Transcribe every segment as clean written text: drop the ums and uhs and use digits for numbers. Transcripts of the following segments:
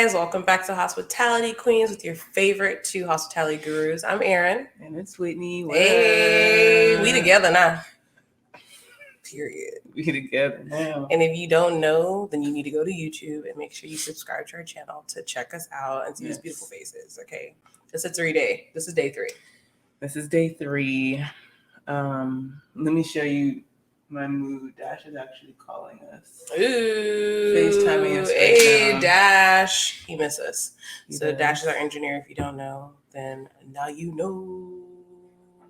guys. Welcome back to Hospitality Queens with your favorite two hospitality gurus. I'm Erin. And it's Whitney. Hey, we together now. Period. We together now. And if you don't know, then you need to go to YouTube and make sure you subscribe to our channel to check us out and see these beautiful faces. Okay. This is This is day 3. This is day 3. Let me show you my mood. Dash is actually calling us. Ooh. FaceTiming us. Hey, Dash. He missed us. He so does. Dash is our engineer. If you don't know, then now you know.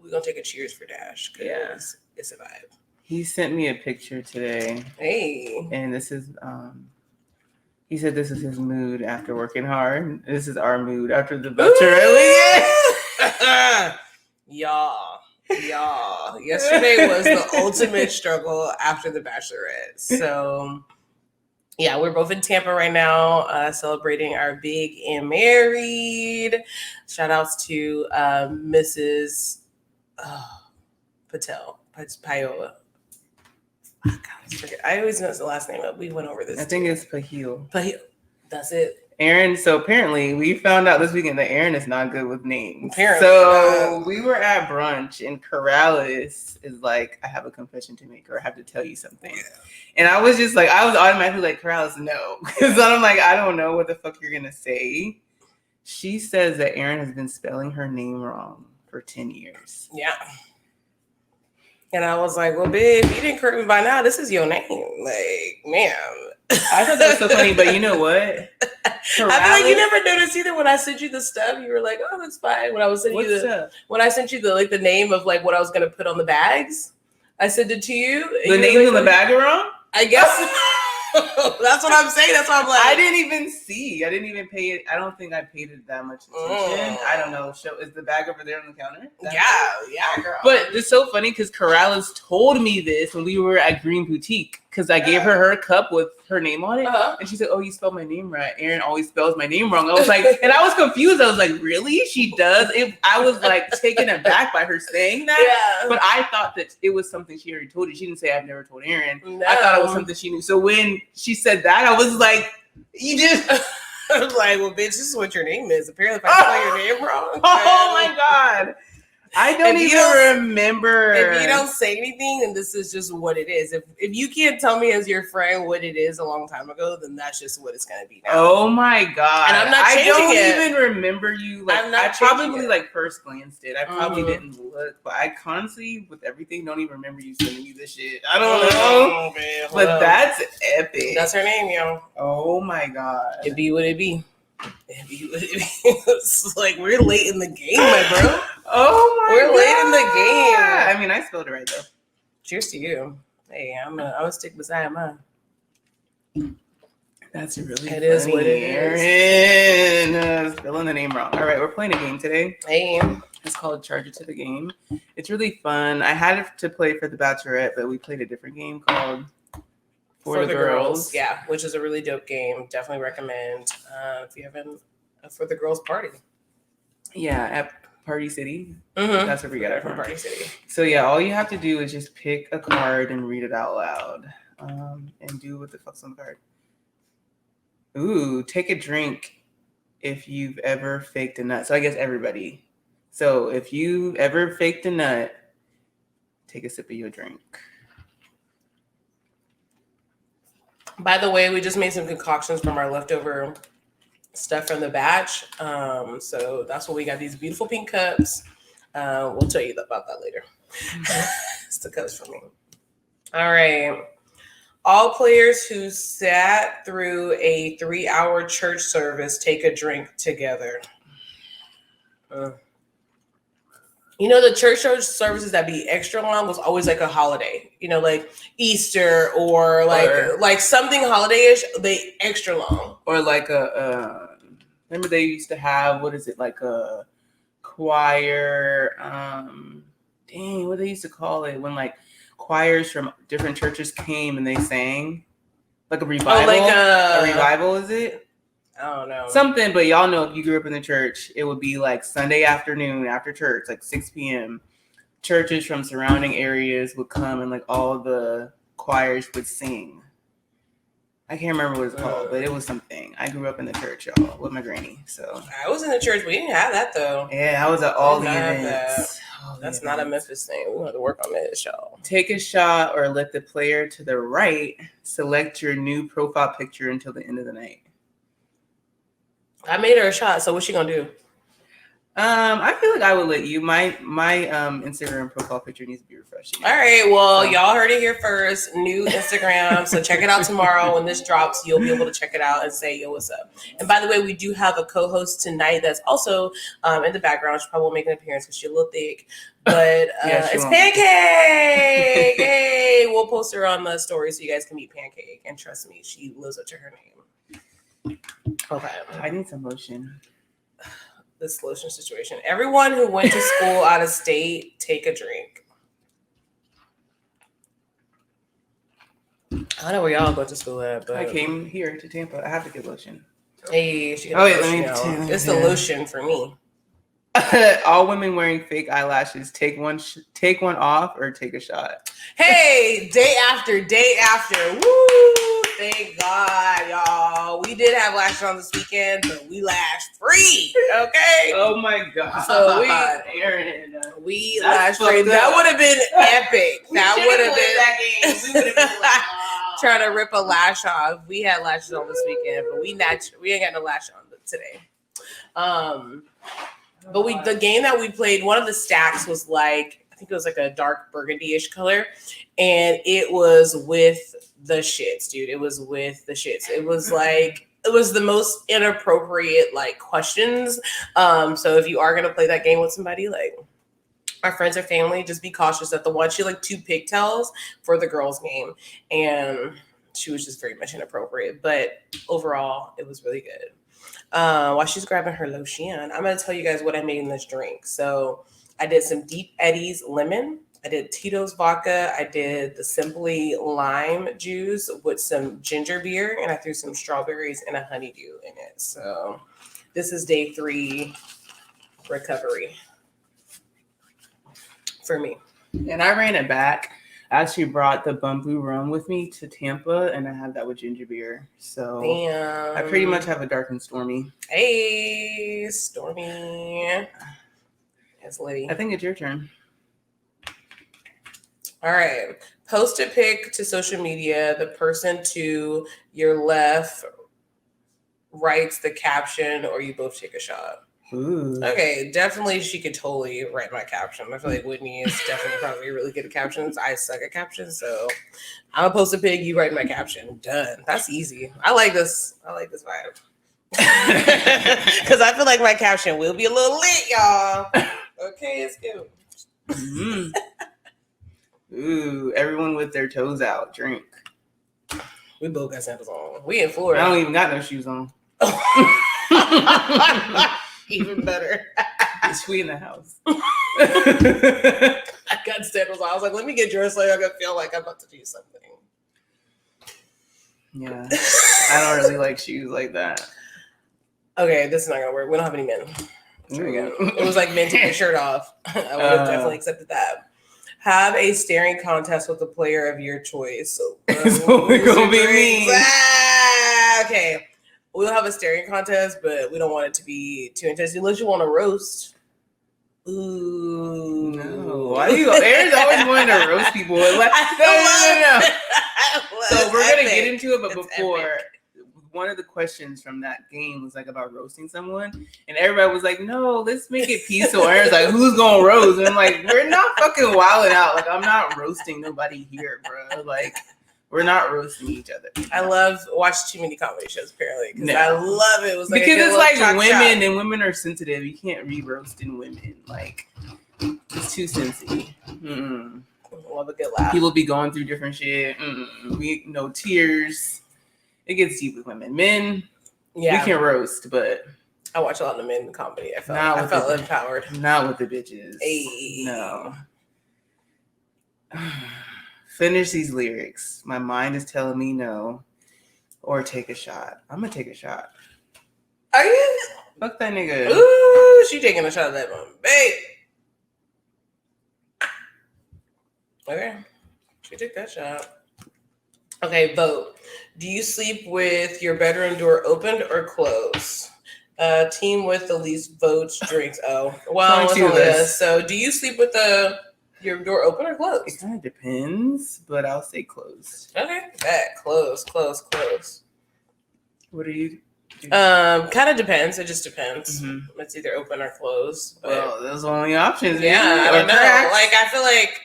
We're going to take a cheers for Dash because it's a vibe. He sent me a picture today. Hey. And this is, he said this is his mood after working hard. This is our mood after the bachelorette. Y'all. Yesterday was the ultimate struggle after the bachelorette. So, yeah, we're both in Tampa right now, celebrating our big and married. Shout outs to Mrs. Patel, Payola. Oh, God, I always mess the last name up. We went over this. I think it's Pahil. Pahil. That's it. Erin, so apparently we found out this weekend that Erin is not good with names. Apparently, so we were at brunch and Corrales is like, I have a confession to make or I have to tell you something. Yeah. And I was just like, I was automatically like, Corrales, no. Because I'm like, I don't know what the fuck you're going to say. She says that Erin has been spelling her name wrong for 10 years. Yeah. And I was like, well, babe, you didn't correct me by now. This is your name. Like, ma'am. I thought that was so funny, but you know what? Corrales? I feel like you never noticed either. When I sent you the stuff, you were like, "Oh, that's fine." When I was sending you when I sent you the name of like what I was gonna put on the bags, I sent it to you. The names on the bag are wrong. I guess. That's what I'm saying. That's why I'm like. I didn't even see. I didn't even pay it. I don't think I paid it that much attention. I don't know. Is the bag over there on the counter? Yeah, girl. But it's so funny because Corrales told me this when we were at Green Boutique because I gave her cup with her name on it, and she said, "Oh, you spelled my name right. Erin always spells my name wrong." I was like, and I was confused. I was like, "Really? She does?" I was like taken aback by her saying that. Yeah. But I thought that it was something she already told you. She didn't say I've never told Erin. No. I thought it was something she knew. So when she said that, I was like, "You just." I was like, well, bitch, this is what your name is. Apparently, if I spell your name wrong. Oh my God. I don't even remember. If you don't say anything, then this is just what it is. If you can't tell me as your friend what it is a long time ago, then that's just what it's gonna be now. Oh my God. And I'm not changing it. I don't even remember you. Like, I probably like first glanced it. I probably didn't look, but I honestly, with everything, don't even remember you sending me this shit. I don't know. Man, but that's epic. That's her name, yo. Oh my God. It be what it be. It's like we're late in the game, my bro. Oh my God. We're late in the game. I mean, I spelled it right though. Cheers to you. Hey, I'm gonna stick beside mine. That's really it is what it is. Spelling the name wrong. All right, we're playing a game today. Hey. It's called Charge It to the Game. It's really fun. I had to play for the Bachelorette, but we played a different game called For the Girls. Yeah, which is a really dope game. Definitely recommend if you haven't For the Girls party. Yeah, at Party City. Mm-hmm. That's where we got it from Party City. So yeah, all you have to do is just pick a card and read it out loud, and do what the fuck's on the card. Ooh, take a drink if you've ever faked a nut. So I guess everybody. So if you ever faked a nut, take a sip of your drink. By the way, we just made some concoctions from our leftover stuff from the batch. So that's what we got, these beautiful pink cups. We'll tell you about that later. It's the cups for me. All right. All players who sat through a 3-hour church service take a drink together. You know, the church services that be extra long was always like a holiday, you know, like Easter or like something holiday-ish, they extra long. Or like remember they used to have, what is it, like a choir, what they used to call it when like choirs from different churches came and they sang? Like a revival? Oh, like a revival, is it? I don't know. Something, but y'all know if you grew up in the church, it would be like Sunday afternoon after church, like 6 p.m. Churches from surrounding areas would come and like all the choirs would sing. I can't remember what it's called, but it was something. I grew up in the church, y'all, with my granny. So I was in the church. We didn't have that though. yeah, I was at all the events. That's not a Memphis thing. We have to work on this, y'all. Take a shot or let the player to the right select your new profile picture until the end of the night. I made her a shot, so what's she gonna do? I feel like I would let you. My Instagram profile picture needs to be refreshed. All right, well, y'all heard it here first. New Instagram, so check it out tomorrow when this drops. You'll be able to check it out and say, "Yo, what's up?" And by the way, we do have a co-host tonight that's also in the background. She probably won't make an appearance because she's a little thick, but it's Pancake. Hey, we'll post her on the story so you guys can meet Pancake. And trust me, she lives up to her name. Okay, I need some lotion. This lotion situation. Everyone who went to school out of state, take a drink. I don't know where y'all go to school at, but I came here to Tampa. I have to get lotion. Hey, she got it's the lotion for me. All women wearing fake eyelashes, take one off or take a shot. Hey, day after. Woo! Thank God, y'all. We did have lashes on this weekend, but we lash free. Okay. Oh my God. So Aaron, we lash free. That would have been epic. That would have been that game. We would have been like, trying to rip a lash off. We had lashes on this weekend, but we ain't got no lash on today. But the game that we played, one of the stacks was like, I think it was like a dark burgundy-ish color, and it was with the shits, dude. It was with the shits. It was like, it was the most inappropriate like questions. So if you are gonna play that game with somebody, like our friends or family, just be cautious that the one, she like 2 pigtails for the girls' game, and she was just very much inappropriate. But overall, it was really good. While she's grabbing her lotion, I'm going to tell you guys what I made in this drink. So I did some Deep Eddies lemon. I did Tito's vodka. I did the Simply lime juice with some ginger beer, and I threw some strawberries and a honeydew in it. So this is day 3 recovery for me. And I ran it back. I actually brought the Bumbu rum with me to Tampa, and I had that with ginger beer. So damn. I pretty much have a dark and stormy. Hey, stormy. Yes, lady. I think it's your turn. All right. Post a pic to social media. The person to your left writes the caption, or you both take a shot. Ooh. Okay, definitely she could totally write my caption. I feel like Whitney is definitely probably really good at captions. I suck at captions, so I'm gonna post a pic, you write my caption. Done. That's easy. I like this vibe. Because I feel like my caption will be a little lit, y'all. Okay, it's good. Mm-hmm. Ooh, everyone with their toes out, drink. We both got sandals on. We in Florida. I don't even got no shoes on. Even better. It's we in the house. I got sandals on. I was like, let me get dressed so I can feel like I'm about to do something. Yeah. I don't really like shoes like that. Okay, this is not gonna work. We don't have any men. Try again. It was like men take their shirt off. I would have definitely accepted that. Have a staring contest with a player of your choice. So we're gonna be mean. Okay. We'll have a staring contest, but we don't want it to be too intense. Unless you want to roast. Ooh. No. Why do you? Aaron's always wanting to roast people. Like, no. So we're going to get into it, but before, one of the questions from that game was like about roasting someone. And everybody was like, no, let's make it peaceful. Aaron's like, who's going to roast? And I'm like, we're not fucking wilding out. Like, I'm not roasting nobody here, bro. Like, we're not roasting each other. I love watch too many comedy shows apparently because I love it. It was like because it's like women and women are sensitive. You can't be roasting women. Like it's too sensitive. Love a good laugh. People be going through different shit. We no tears. It gets deep with women. Men, we can roast, but I watch a lot of men comedy. I felt empowered. Not with the bitches. Hey. No. Finish these lyrics. My mind is telling me no. Or take a shot. I'm gonna take a shot. Are you? Fuck that nigga. Ooh, she taking a shot at that one. Babe. Okay. She took that shot. Okay, vote. Do you sleep with your bedroom door opened or closed? Team with the least votes drinks. Oh, well, it's only us. So, do you sleep with your door open or closed? It kind of depends, but I'll say closed. Okay, closed. What are you? Kind of depends. It just depends. Mm-hmm. It's either open or closed. Well, those are only options. Yeah, maybe. I don't know. Cracks. Like, I feel like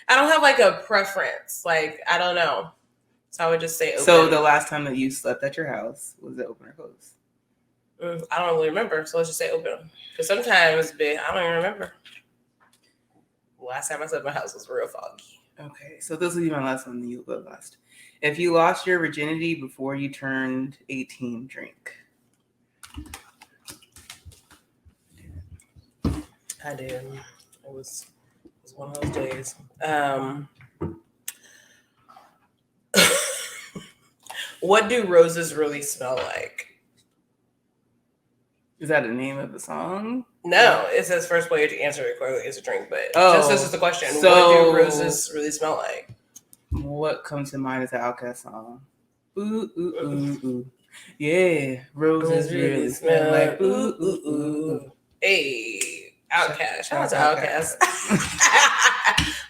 I don't have like a preference. Like, I don't know. So I would just say open. So the last time that you slept at your house, was it open or closed? I don't really remember. So let's just say open. Because sometimes, I don't even remember. Last time I slept in my house was real foggy. Okay, so this will be my last one. You go last. If you lost your virginity before you turned 18, drink. I did. It was one of those days. What do roses really smell like? Is that the name of the song? No, it says first way to answer it clearly is a drink, but just this is the question. So, what do roses really smell like? What comes to mind is the Outkast song. Ooh, ooh, ooh, ooh. Yeah, roses really smell like ooh, ooh, ooh. Hey, Outkast. Shout out to Outkast.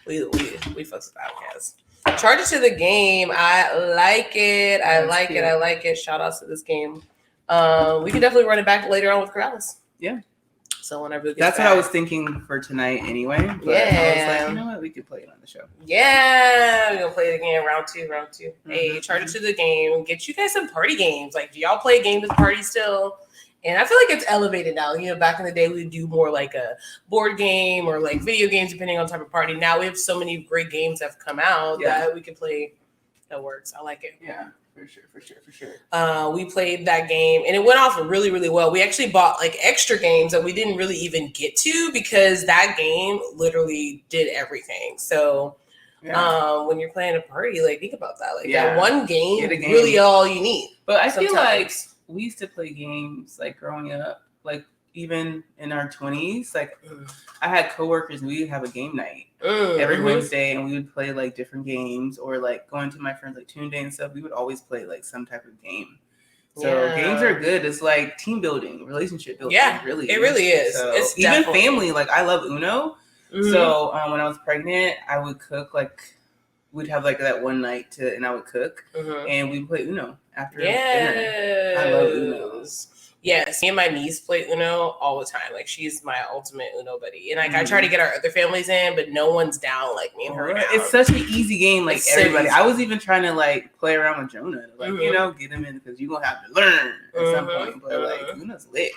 we fucks with Outkast. Charge it to the game. I like it. I like it. Shout outs to this game. We can definitely run it back later on with Geralds. Yeah. So whenever that's back. What I was thinking for tonight anyway. But I was like, you know what? We could play it on the show. Yeah. We're going to play it again. Round two. Mm-hmm. Hey, charge it to the game. Get you guys some party games. Like, do y'all play games with parties still? And I feel like it's elevated now. You know, back in the day, we'd do more like a board game or like video games, depending on type of party. Now we have so many great games that have come out that we can play. That works. I like it. Yeah. For sure. We played that game and it went off really, really well. We actually bought like extra games that we didn't really even get to because that game literally did everything. So when you're playing a party, like think about that. Like that one game, really all you need. But I feel like we used to play games like growing up, like even in our 20s. Like I had coworkers and we would have a game night every Wednesday and we would play like different games or like going to my friends like Tune Day and stuff. We would always play like some type of game. So games are good. It's like team building, relationship building. Yeah, it really is. So, it's even family. Like I love Uno. So when I was pregnant, I would cook like we'd have like that one night and I would cook and we'd play Uno after dinner. I love Uno. Yes, me and my niece play Uno all the time. Like she's my ultimate Uno buddy, and like I try to get our other families in, but no one's down like me and her. It's such an easy game, like it's everybody. I was even trying to like play around with Jonah, like you know, get him in because you're gonna have to learn at some point. But like Uno's lit.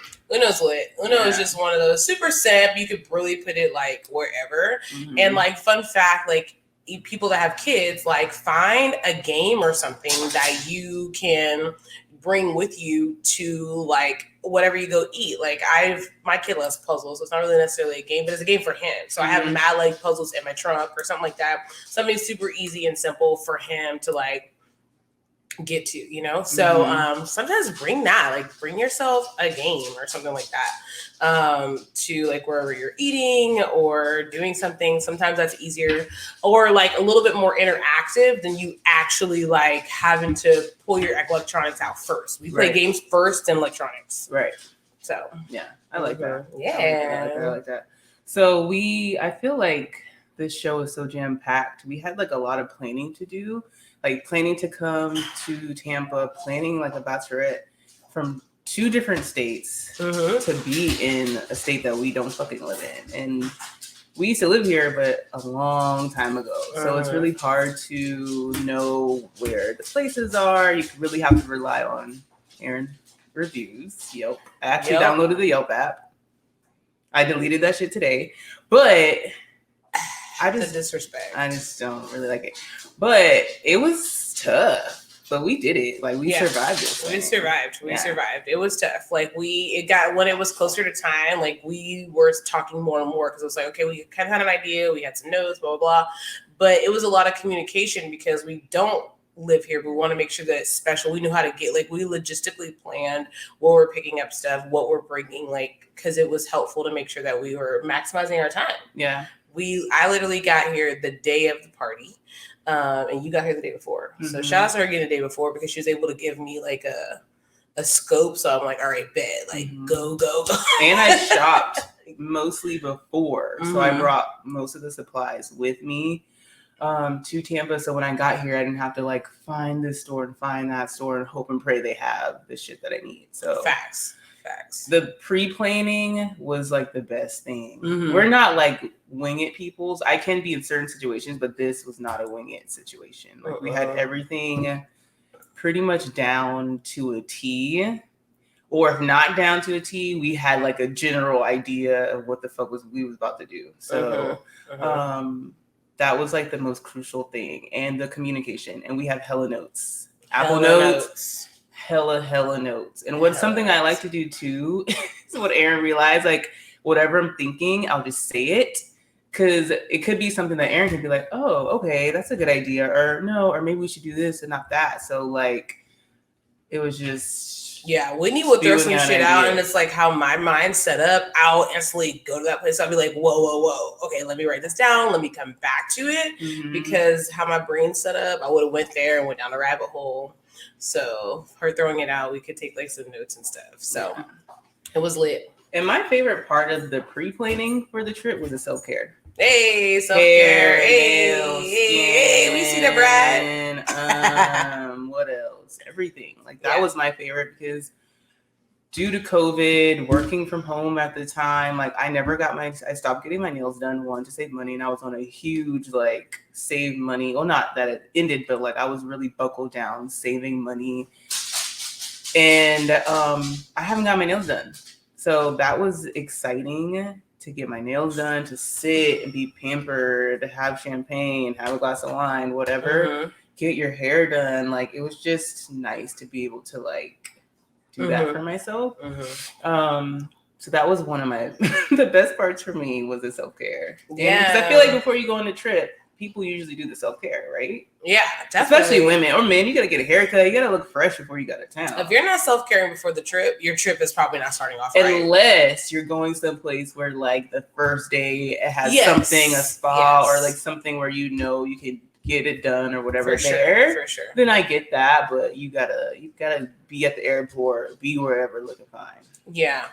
Uno is just one of those super simp. You could really put it like wherever. And like fun fact, like people that have kids, like find a game or something that you can bring with you to like whatever you go eat. Like my kid loves puzzles, so it's not really necessarily a game, but it's a game for him. So I have mad like puzzles in my trunk or something like that. Something super easy and simple for him to like get to, you know? So sometimes bring yourself a game or something like that to like wherever you're eating or doing something. Sometimes that's easier or like a little bit more interactive than you actually like having to pull your electronics out first. We play games first and electronics. Right. So yeah, I like that. Yeah. I like that. So I feel like this show is so jam-packed. We had like a lot of planning to do. Like planning to come to Tampa, planning like a bachelorette from 2 different states to be in a state that we don't fucking live in. And we used to live here, but a long time ago. So it's really hard to know where the places are. You really have to rely on Erin reviews. Yelp. I actually downloaded the Yelp app. I deleted that shit today. But I just don't really like it. But it was tough. But we did it. Like we survived it. We survived. It was tough. Like when it was closer to time, like we were talking more and more because it was like, okay, we kind of had an idea. We had some notes, blah, blah, blah. But it was a lot of communication because we don't live here, but we want to make sure that it's special. We knew how to get, like we logistically planned where we're picking up stuff, what we're bringing, like, because it was helpful to make sure that we were maximizing our time. Yeah. I literally got here the day of the party. and you got here the day before. So shout out to her getting the day before because she was able to give me like a scope. So I'm like, all right, bet, like go. And I shopped mostly before, so I brought most of the supplies with me to Tampa. So when I got here, I didn't have to like find this store and find that store and hope and pray they have the shit that I need. So facts. The pre-planning was like the best thing. We're not like wing it peoples. I can be in certain situations, but this was not a wing it situation. Like we had everything pretty much down to a T, or if not down to a T, we had like a general idea of what the fuck we was about to do. So that was like the most crucial thing, and the communication. And we have hella notes, Apple notes. Hella notes. And what's something I like to do too is what Erin realized, like whatever I'm thinking, I'll just say it, because it could be something that Erin could be like, oh, okay, that's a good idea, or no, or maybe we should do this and not that. So like it was just Whitney would throw some shit out, and it's like how my mind's set up. I'll instantly go to that place. I'll be like, whoa, okay, let me write this down, let me come back to it, because how my brain's set up, I would have went there and went down a rabbit hole. So her throwing it out, we could take like some notes and stuff. So it was lit. And my favorite part of the pre-planning for the trip was the self-care. Hey, self-care. Hey, we see the bride. What else? Everything. Like that was my favorite, because due to COVID, working from home at the time, like I stopped getting my nails done, one, to save money, and I was on a huge like save money. Well, not that it ended, but like I was really buckled down saving money, and I haven't got my nails done. So that was exciting, to get my nails done, to sit and be pampered, to have champagne, have a glass of wine, whatever, get your hair done. Like it was just nice to be able to like do that for myself. So that was one of my the best parts for me, was the self-care. Yeah, because I feel like before you go on a trip, people usually do the self-care, right? Yeah, definitely. Especially women or men. You gotta get a haircut. You gotta look fresh before you go to town. If you're not self-caring before the trip, your trip is probably not starting off right. Unless you're going someplace where like the first day it has something, a spa, or like something where you know you can get it done or whatever for sure. Then I get that, but you gotta be at the airport, be wherever, looking fine. Yeah.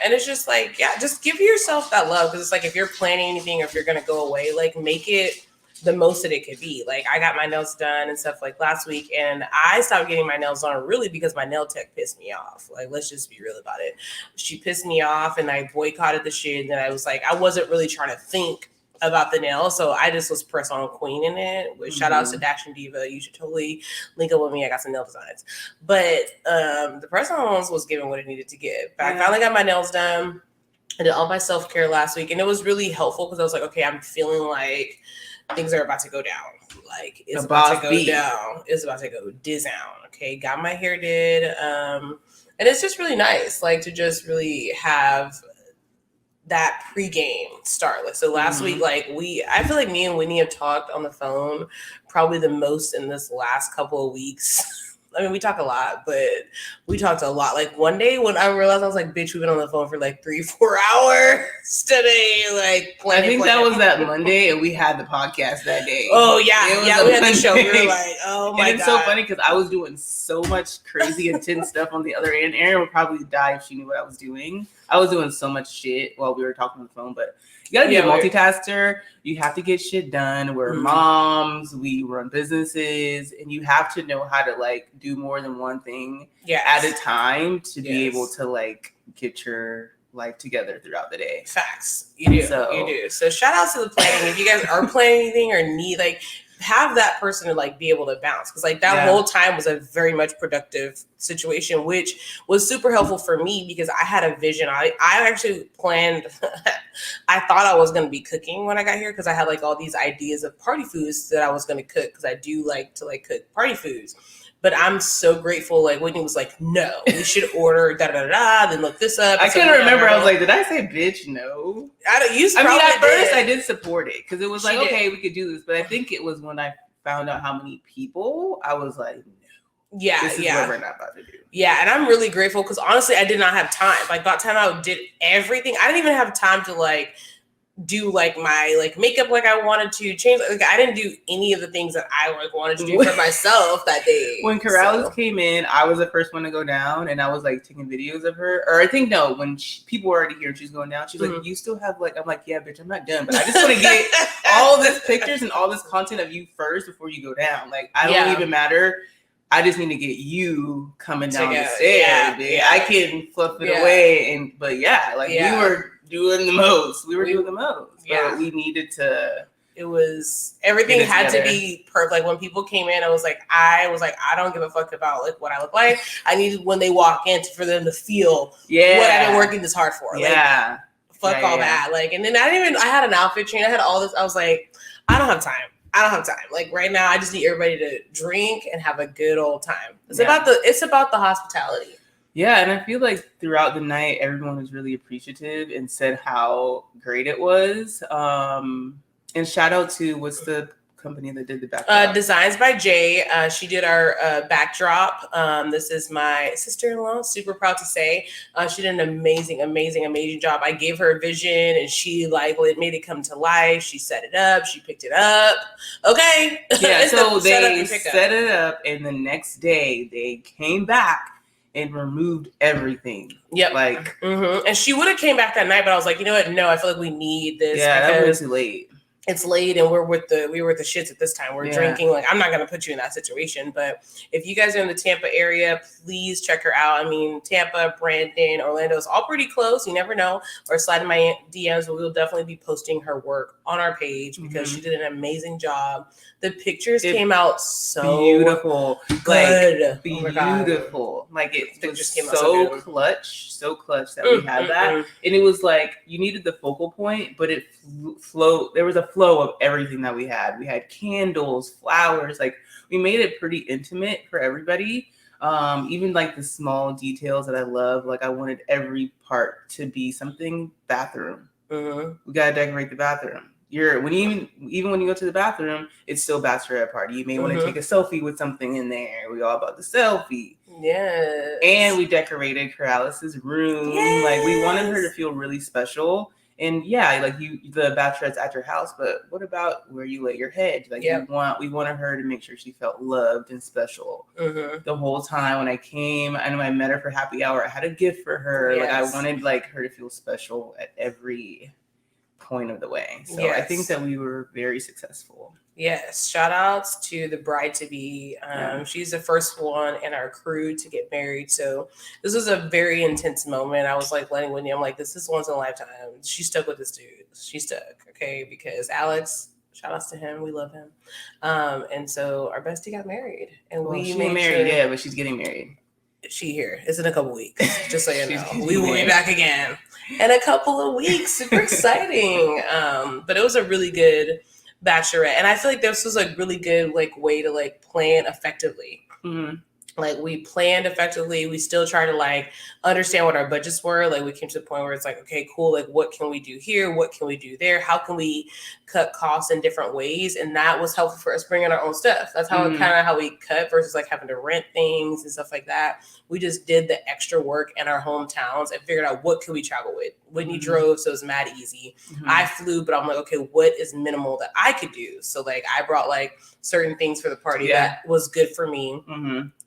And it's just like, just give yourself that love, because it's like if you're planning anything or if you're gonna go away, like make it the most that it could be. Like I got my nails done and stuff like last week, and I stopped getting my nails done really because my nail tech pissed me off. Like, let's just be real about it. She pissed me off, and I boycotted the shit. And then I was like, I wasn't really trying to think about the nail, so I just was press on queen in it. With shout outs to Dash and Diva, you should totally link up with me. I got some nail designs, but the press ons was giving what it needed to give. But I finally got my nails done. I did all my self-care last week, and it was really helpful because I was like, okay, I'm feeling like things are about to go down. Like it's about to go down. It's about to go down. Okay, got my hair did, and it's just really nice, like to just really have that pregame start. Like so last week, like I feel like me and Whitney have talked on the phone probably the most in this last couple of weeks. I mean, we talk a lot, but we talked a lot. Like one day when I realized, I was like, bitch, we've been on the phone for like 3-4 hours today. Like I think that was that Monday, and we had the podcast that day. Oh yeah. We had the show. We were like, oh my God. And it's so funny because I was doing so much crazy intense stuff on the other end. Erin would probably die if she knew what I was doing. I was doing so much shit while we were talking on the phone, but you gotta be a multitasker. You have to get shit done. We're moms, we run businesses, and you have to know how to like do more than one thing at a time to be able to like get your life together throughout the day. Facts. You do. So shout out to the planning. If you guys are planning anything or need like have that person to like be able to bounce, because like that whole time was a very much productive situation, which was super helpful for me because I had a vision. I actually planned I thought I was going to be cooking when I got here because I had like all these ideas of party foods that I was going to cook, because I do like to like cook party foods. But I'm so grateful. Like Whitney was like, "No, we should order Then look this up." I couldn't remember. I was like, "Did I say bitch? No." I mean, at first I did support it because it was like, okay, we could do this. But I think it was when I found out how many people, I was like, "No, this is what we're not about to do." Yeah, and I'm really grateful because honestly, I did not have time. Like by the time I did everything, I didn't even have time to like do like my like makeup like I wanted to change. Like I didn't do any of the things that I like wanted to do for myself that day. When Geralds came in, I was the first one to go down, and I was like taking videos of her. Or I think no, when people were already here, she's going down. She's like, "You still have like?" I'm like, "Yeah, bitch, I'm not done, but I just want to get all this pictures and all this content of you first before you go down. Like I don't even matter. I just need to get you coming down the stairs. I can fluff it away, but we were doing the most. We were doing the most. But we needed to. It was everything had to be perfect. Like when people came in, I was like, I don't give a fuck about like what I look like. I needed when they walk in for them to feel what I've been working this hard for. Like, fuck all that. Like, and then I had an outfit change. I had all this. I was like, I don't have time. Like right now, I just need everybody to drink and have a good old time. It's about the hospitality. Yeah, and I feel like throughout the night, everyone was really appreciative and said how great it was. And shout out to what's the company that did the backdrop? Designs by Jay. She did our backdrop. This is my sister-in-law. Super proud to say she did an amazing job. I gave her a vision, and she like made it come to life. She set it up. She picked it up. Okay. Yeah. So they set it up, and the next day they came back and removed everything. Yep. Like, and she would have came back that night, but I was like, you know what? No, I feel like we need this. Yeah, that was late. It's late and we were with the shits at this time. We're drinking. Like, I'm not going to put you in that situation. But if you guys are in the Tampa area, please check her out. I mean, Tampa, Brandon, Orlando is all pretty close. You never know. Or slide in my DMs. But we'll definitely be posting her work on our page because she did an amazing job. The pictures came out so beautiful. Good. Like, beautiful. Like, it was so clutch that we had that. And it was like, you needed the focal point, but it flowed. There was a flow of everything that we had. We had candles, flowers. Like, we made it pretty intimate for everybody. Even like the small details that I love. Like, I wanted every part to be something bathroom. We got to decorate the bathroom. When you go to the bathroom, it's still bachelorette party. You may want to take a selfie with something in there. We all about the selfie. Yes. And we decorated Geralds' room. Yes. Like, we wanted her to feel really special. And like the bachelorette's at your house, but what about where you lay your head? Like, we wanted her to make sure she felt loved and special the whole time. When I came, I know I met her for happy hour. I had a gift for her. Yes. Like, I wanted like her to feel special at every point of the way. So I think that we were very successful. Yes. Shout outs to the bride to be. She's the first one in our crew to get married. So this was a very intense moment. I was like letting Whitney, I'm like, this is once in a lifetime. She stuck with this dude. She stuck. Okay. Because Alex, shout outs to him. We love him. And so our bestie got married. And we made married, but she's getting married. She here. It's in a couple weeks. Just so you know. We will be back again in a couple of weeks. Super exciting. But it was a really good bachelorette, and I feel like this was a really good like way to like plan effectively. Like, we planned effectively. We still try to like understand what our budgets were. Like, we came to the point where it's like, okay, cool. Like, what can we do here? What can we do there? How can we cut costs in different ways? And that was helpful for us bringing our own stuff. That's how how we cut versus like having to rent things and stuff like that. We just did the extra work in our hometowns and figured out what could we travel with. Whitney drove, so it was mad easy. I flew, but I'm like, okay, what is minimal that I could do? So like, I brought like certain things for the party that was good for me.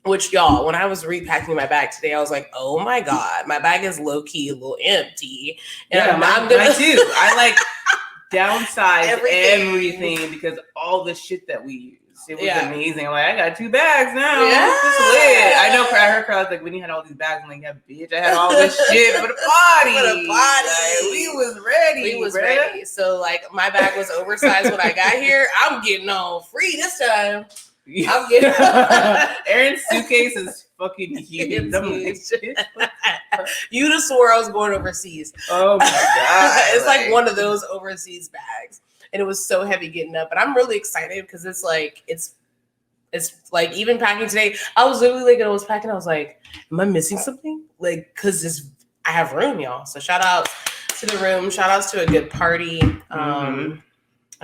Which, y'all, when I was repacking my bag today, I was like, oh my God, my bag is low key a little empty. And I'm gonna too. I like downsized everything because all the shit that we use. It was amazing. I'm like, I got 2 bags now. It's lit. I know. I heard crowds like, when you had all these bags, I'm like, yeah, bitch, I had all this shit for the party. Like, we was ready. So like, my bag was oversized when I got here. I'm getting on free this time. I'm getting Erin's suitcase is fucking huge. You'd have swore I was going overseas. Oh my God. It's like one of those overseas bags. And it was so heavy getting up. But I'm really excited because it's like, it's like, even packing today, I was literally like, I was packing, I was like, am I missing something? Like, because I have room, y'all. So shout out to the room. Shout outs to a good party.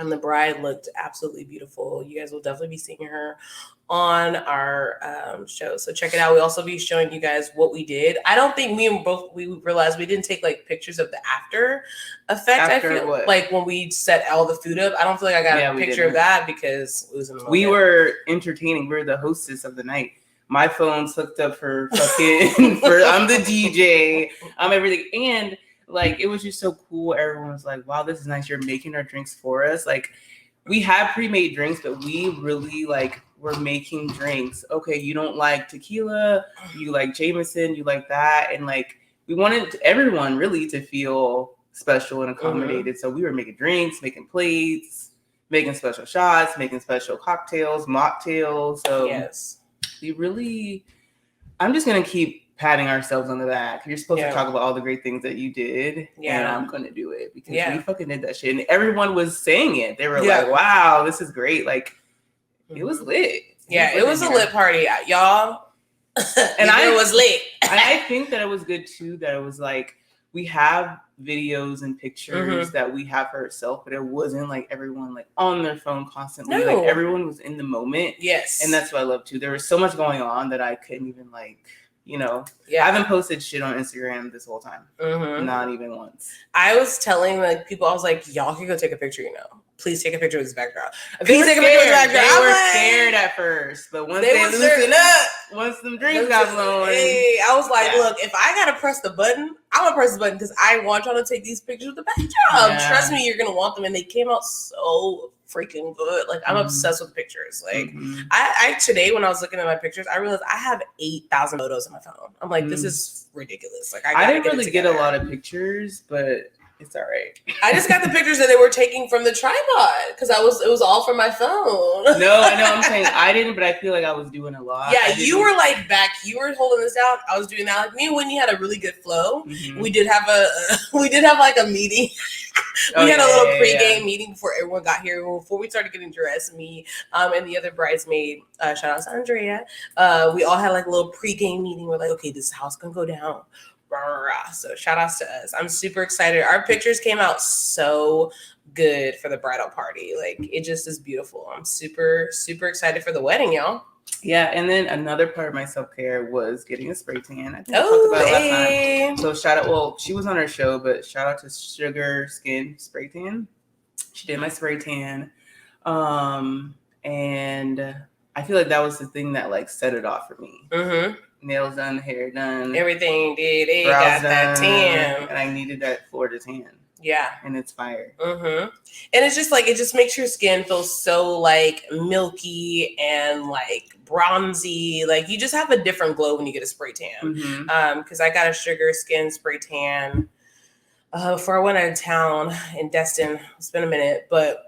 And the bride looked absolutely beautiful. You guys will definitely be seeing her on our show. So check it out. We'll also be showing you guys what we did. I don't think we realized we didn't take like pictures of the after effect. After I feel what? like when we set all the food up, I don't feel like I got a picture of that because it was in the moment. We were entertaining. We were the hostess of the night. My phone's hooked up for fucking I'm the DJ. I'm everything. And like, it was just so cool. Everyone was like, wow, this is nice. You're making our drinks for us. Like, we had pre-made drinks, but we really like were making drinks. Okay, you don't like tequila, you like Jameson, you like that. And like, we wanted everyone really to feel special and accommodated. So we were making drinks, making plates, making special shots, making special cocktails, mocktails. So yes, we really, I'm just going to keep patting ourselves on the back. You're supposed to talk about all the great things that you did. And I'm going to do it because we fucking did that shit. And everyone was saying it. They were like, wow, this is great. Like, it was lit. Yeah, it was a lit party, y'all. And it was lit. And I think that it was good too, that it was like, we have videos and pictures that we have for ourselves, but it wasn't like everyone like on their phone constantly. No. Like, everyone was in the moment. Yes. And that's what I love too. There was so much going on that I couldn't even like, you know, I haven't posted shit on Instagram this whole time. Not even once. I was telling like people, I was like, y'all can go take a picture, you know. Please take a picture of this background. Please take a picture of this background. They were scared at first, but once they loosened up, once them drinks got flowing. Hey, I was like, look, if I gotta press the button, I'm gonna press the button because I want y'all to take these pictures of the backdrop. Trust me, you're gonna want them, and they came out so freaking good. Like, I'm obsessed with pictures. Like, I today when I was looking at my pictures, I realized I have 8,000 photos on my phone. I'm like, this is ridiculous. Like, I didn't really get a lot of pictures, but it's all right. I just got the pictures that they were taking from the tripod because it was all from my phone. No, I know. I'm saying I didn't, but I feel like I was doing a lot. Yeah, you were like back. You were holding this out. I was doing that. Like, me and Whitney had a really good flow. We did have like a meeting. We had a little pregame meeting before everyone got here. Before we started getting dressed, me and the other bridesmaid, shout out to Andrea. We all had like a little pregame meeting. We're like, okay, this is how it's gonna go down. So shout outs to us. I'm super excited. Our pictures came out so good for the bridal party. Like, it just is beautiful. I'm super, super excited for the wedding, y'all. Yeah, and then another part of my self-care was getting a spray tan. I think I talked about it last time. So shout out, well, she was on her show, but shout out to Sugar Skin Spray Tan. She did my spray tan. And I feel like that was the thing that like set it off for me. Nails done, hair done, everything did. It got that tan, and I needed that Florida tan. Yeah, and it's fire. And it's just like, it just makes your skin feel so like milky and like bronzy. Like, you just have a different glow when you get a spray tan. Because I got a Sugar Skin spray tan before I went out of town in Destin. It's been a minute, but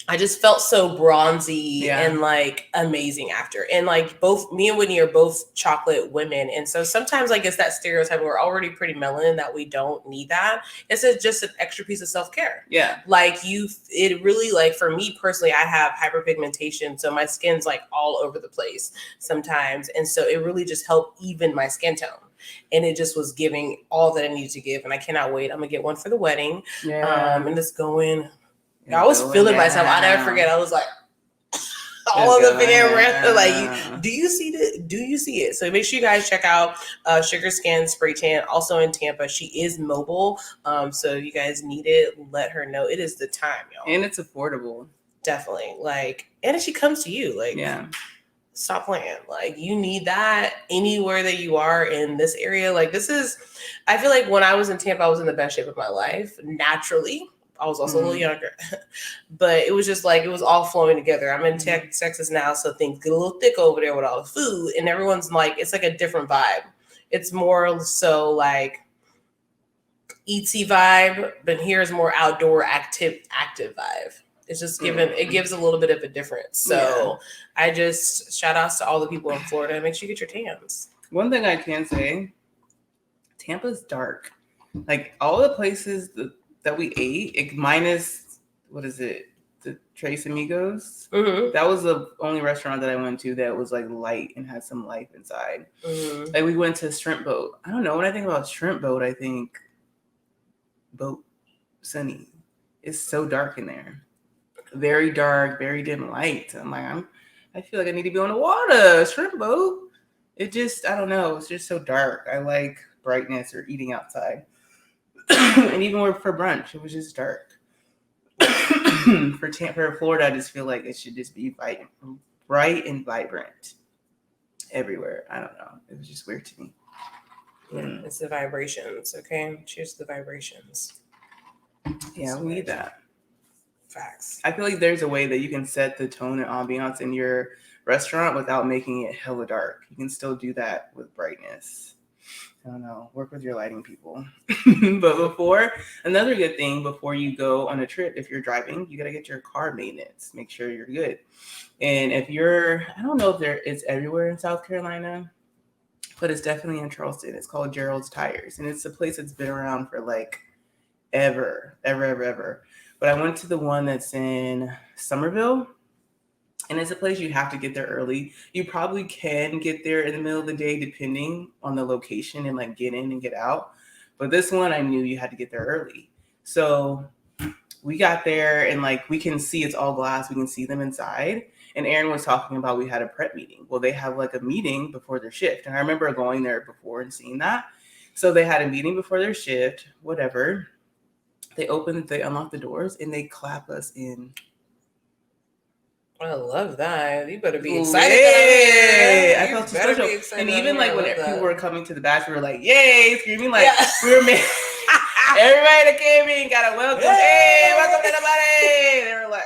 I just felt so bronzy and like amazing after. And like, both me and Whitney are both chocolate women. And so sometimes like it's that stereotype, we're already pretty melanin that we don't need that. It's just an extra piece of self-care. Yeah. Like, it really, like, for me personally, I have hyperpigmentation. So my skin's like all over the place sometimes. And so it really just helped even my skin tone. And it just was giving all that I needed to give. And I cannot wait. I'm gonna get one for the wedding. And it's going. I was feeling myself. I never forget. I was like, all of the video around, like, do you see it? Do you see it? So make sure you guys check out Sugar Skin Spray Tan, also in Tampa. She is mobile. So if you guys need it, let her know. It is the time, y'all. And it's affordable. Definitely. Like, and if she comes to you, like, stop playing. Like, you need that anywhere that you are in this area. Like, I feel like when I was in Tampa, I was in the best shape of my life, naturally. I was also a little younger, but it was just like, it was all flowing together. I'm in Texas now, so things get a little thick over there with all the food, and everyone's like, it's like a different vibe. It's more so like eatsy vibe, but here's more outdoor active vibe. It's just it gives a little bit of a difference. So I just shout outs to all the people in Florida. Make sure you get your tans. One thing I can say, Tampa's dark. Like, all the places that we ate, minus, what is it? The Tres Amigos. That was the only restaurant that I went to that was like light and had some life inside. Like, we went to Shrimp Boat. I don't know. When I think about Shrimp Boat, I think Boat Sunny. It's so dark in there. very dark, very dim lights. I'm like, I feel like I need to be on the water, shrimp boat. It just, I don't know. It's just so dark. I like brightness or eating outside. And even for brunch, it was just dark. For Florida, I just feel like it should just be bright and vibrant everywhere. I don't know. It was just weird to me. Yeah, it's the vibrations. Okay, cheers to the vibrations. Yeah, we need that. Facts. I feel like there's a way that you can set the tone and ambiance in your restaurant without making it hella dark. You can still do that with brightness. I don't know. Work with your lighting people. But another good thing before you go on a trip, if you're driving, you got to get your car maintenance. Make sure you're good. And I don't know if it's everywhere in South Carolina, but it's definitely in Charleston. It's called Geralds Tires. And it's a place that's been around for like ever. But I went to the one that's in Somerville, and it's a place you have to get there early. You probably can get there in the middle of the day, depending on the location and like get in and get out. But this one, I knew you had to get there early. So we got there and like, we can see it's all glass. We can see them inside. And Erin was talking about, we had a prep meeting. Well, they have like a meeting before their shift. And I remember going there before and seeing that. So they had a meeting before their shift, whatever. They unlock the doors, and they clap us in. I love that. You better be excited. I felt so special. And even like when people were coming to the bash, we were like, yay, screaming like we were everybody that came in got a welcome. Hey, welcome everybody. They were like,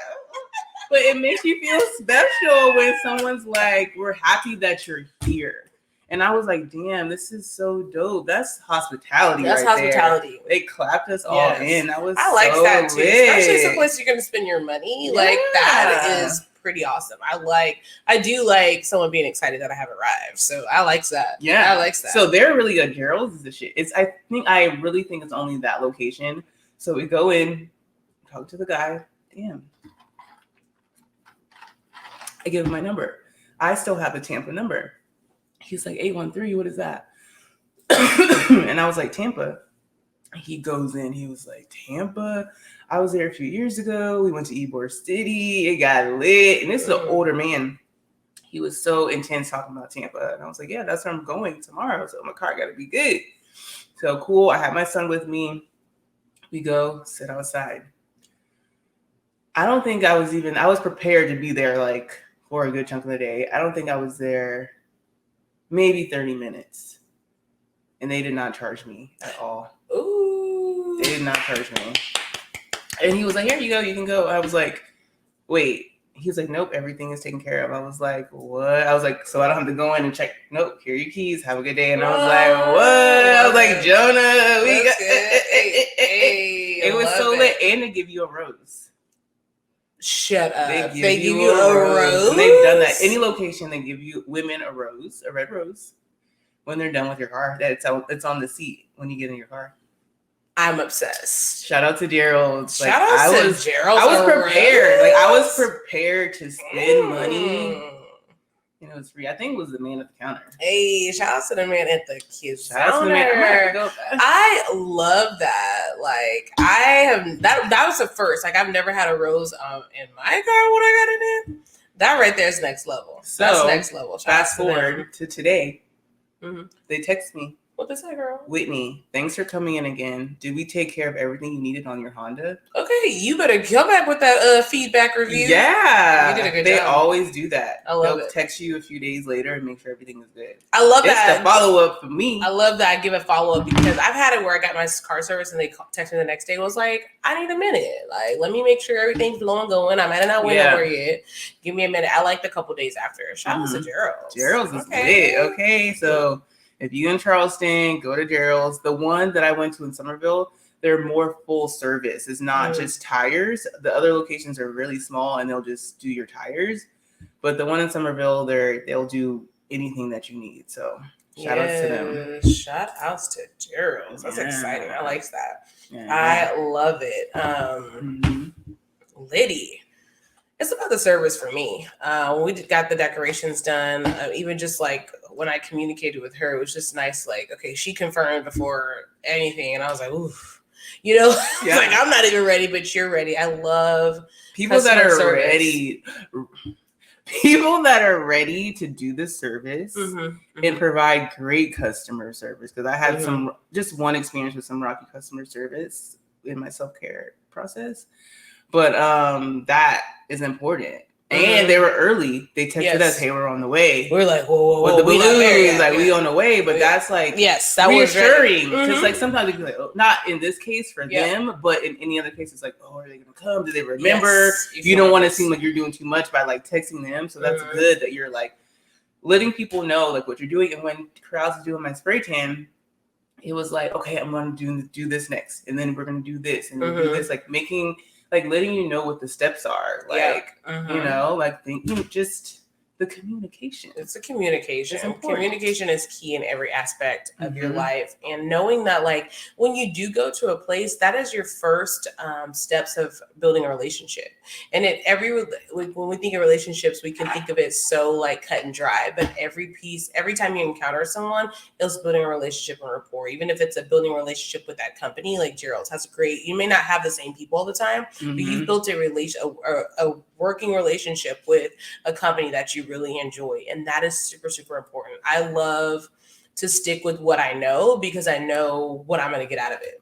but it makes you feel special when someone's like, we're happy that you're here. And I was like, damn, this is so dope. That's hospitality. That's right hospitality. There. They clapped us all in. That was I like that too. Lit. Especially some place you're going to spend your money. Yeah. Like that is pretty awesome. I do like someone being excited that I have arrived. So I like that. Yeah. I like that. So they're really good. Geralds is the shit. I really think it's only that location. So we go in, talk to the guy. Damn. I give him my number. I still have a Tampa number. He's like, 813, what is that? And I was like, Tampa. He goes in, he was like, Tampa? I was there a few years ago. We went to Ybor City. It got lit. And this is an older man. He was so intense talking about Tampa. And I was like, yeah, that's where I'm going tomorrow. So my car got to be good. So cool. I had my son with me. We go sit outside. I don't think I was prepared to be there like for a good chunk of the day. I don't think I was there maybe 30 minutes. And they did not charge me at all. Ooh. They did not charge me. And he was like, here you go, you can go. I was like, wait. He was like, nope, everything is taken care of. I was like, what? I was like, so I don't have to go in and check. Nope, here are your keys. Have a good day. And I was like, what? I was like, Jonah. It was so lit. And they give you a rose. Shut up. They give you a rose. And they've done that. Any location, they give you women a rose, a red rose, when they're done with your car. It's on the seat when you get in your car. I'm obsessed. Shout out to Geralds. Shout out to Geralds. I was prepared. Like I was prepared to spend money. And it was free. I think it was the man at the counter. Hey, shout out to the man at the kids counter. Shout out to the man. I love that. Like that was the first. Like I've never had a rose in my car when I got it in. That right there is next level. So that's next level. Fast forward to today. Mm-hmm. They text me. What did say, girl? Whitney, thanks for coming in again. Did we take care of everything you needed on your Honda? Okay, you better come back with that feedback review. Yeah. You did a good job. They always do that. I love They'll it. Text you a few days later and make sure everything is good. I love that. It's the follow-up for me. I love that I give a follow-up because I've had it where I got my car service and they text me the next day. Was like, I need a minute. Like, let me make sure everything's blowing going. I'm at it not went nowhere yet. Give me a minute. I like the couple days after. Shout out to Geralds. Geralds is lit. Okay, so if you in Charleston, go to Geralds. The one that I went to in Somerville, they're more full service. It's not just tires. The other locations are really small and they'll just do your tires. But the one in Somerville, they'll do anything that you need. So shout outs to them. Shout outs to Geralds. That's exciting. I like that. Yeah. I love it. Liddy. It's about the service for me. When we got the decorations done, even just like when I communicated with her, it was just nice. Like, okay, she confirmed before anything. And I was like, oof. You know, like I'm not even ready, but you're ready. I love people that are service. ready. People that are ready to do the service and provide great customer service. Because I had just one experience with some rocky customer service in my self-care process. But that is important. And they were early. They texted us, "Hey, we're on the way." We're like, "Whoa, with the balloons, like we on the way." But that's like that reassuring because like sometimes we can like, oh, not in this case for them, but in any other case, it's like, "Oh, are they gonna come? Do they remember?" You don't want to seem like you're doing too much by like texting them. So that's good that you're like letting people know like what you're doing. And when Geralds was doing my spray tan, it was like, "Okay, I'm gonna do this next, and then we're gonna do this, and then do this," like making. Like letting you know what the steps are, like you know, like thinking just the communication. It's the communication. Communication is key in every aspect of your life, and knowing that, like when you do go to a place, that is your first steps of building a relationship. And when we think of relationships, we can think of it so like cut and dry. But every time you encounter someone, it's building a relationship and rapport. Even if it's a building a relationship with that company, like Geralds has you may not have the same people all the time, but you've built a working relationship with a company that you really enjoy, and that is super, super important. I love to stick with what I know because I know what I'm going to get out of it.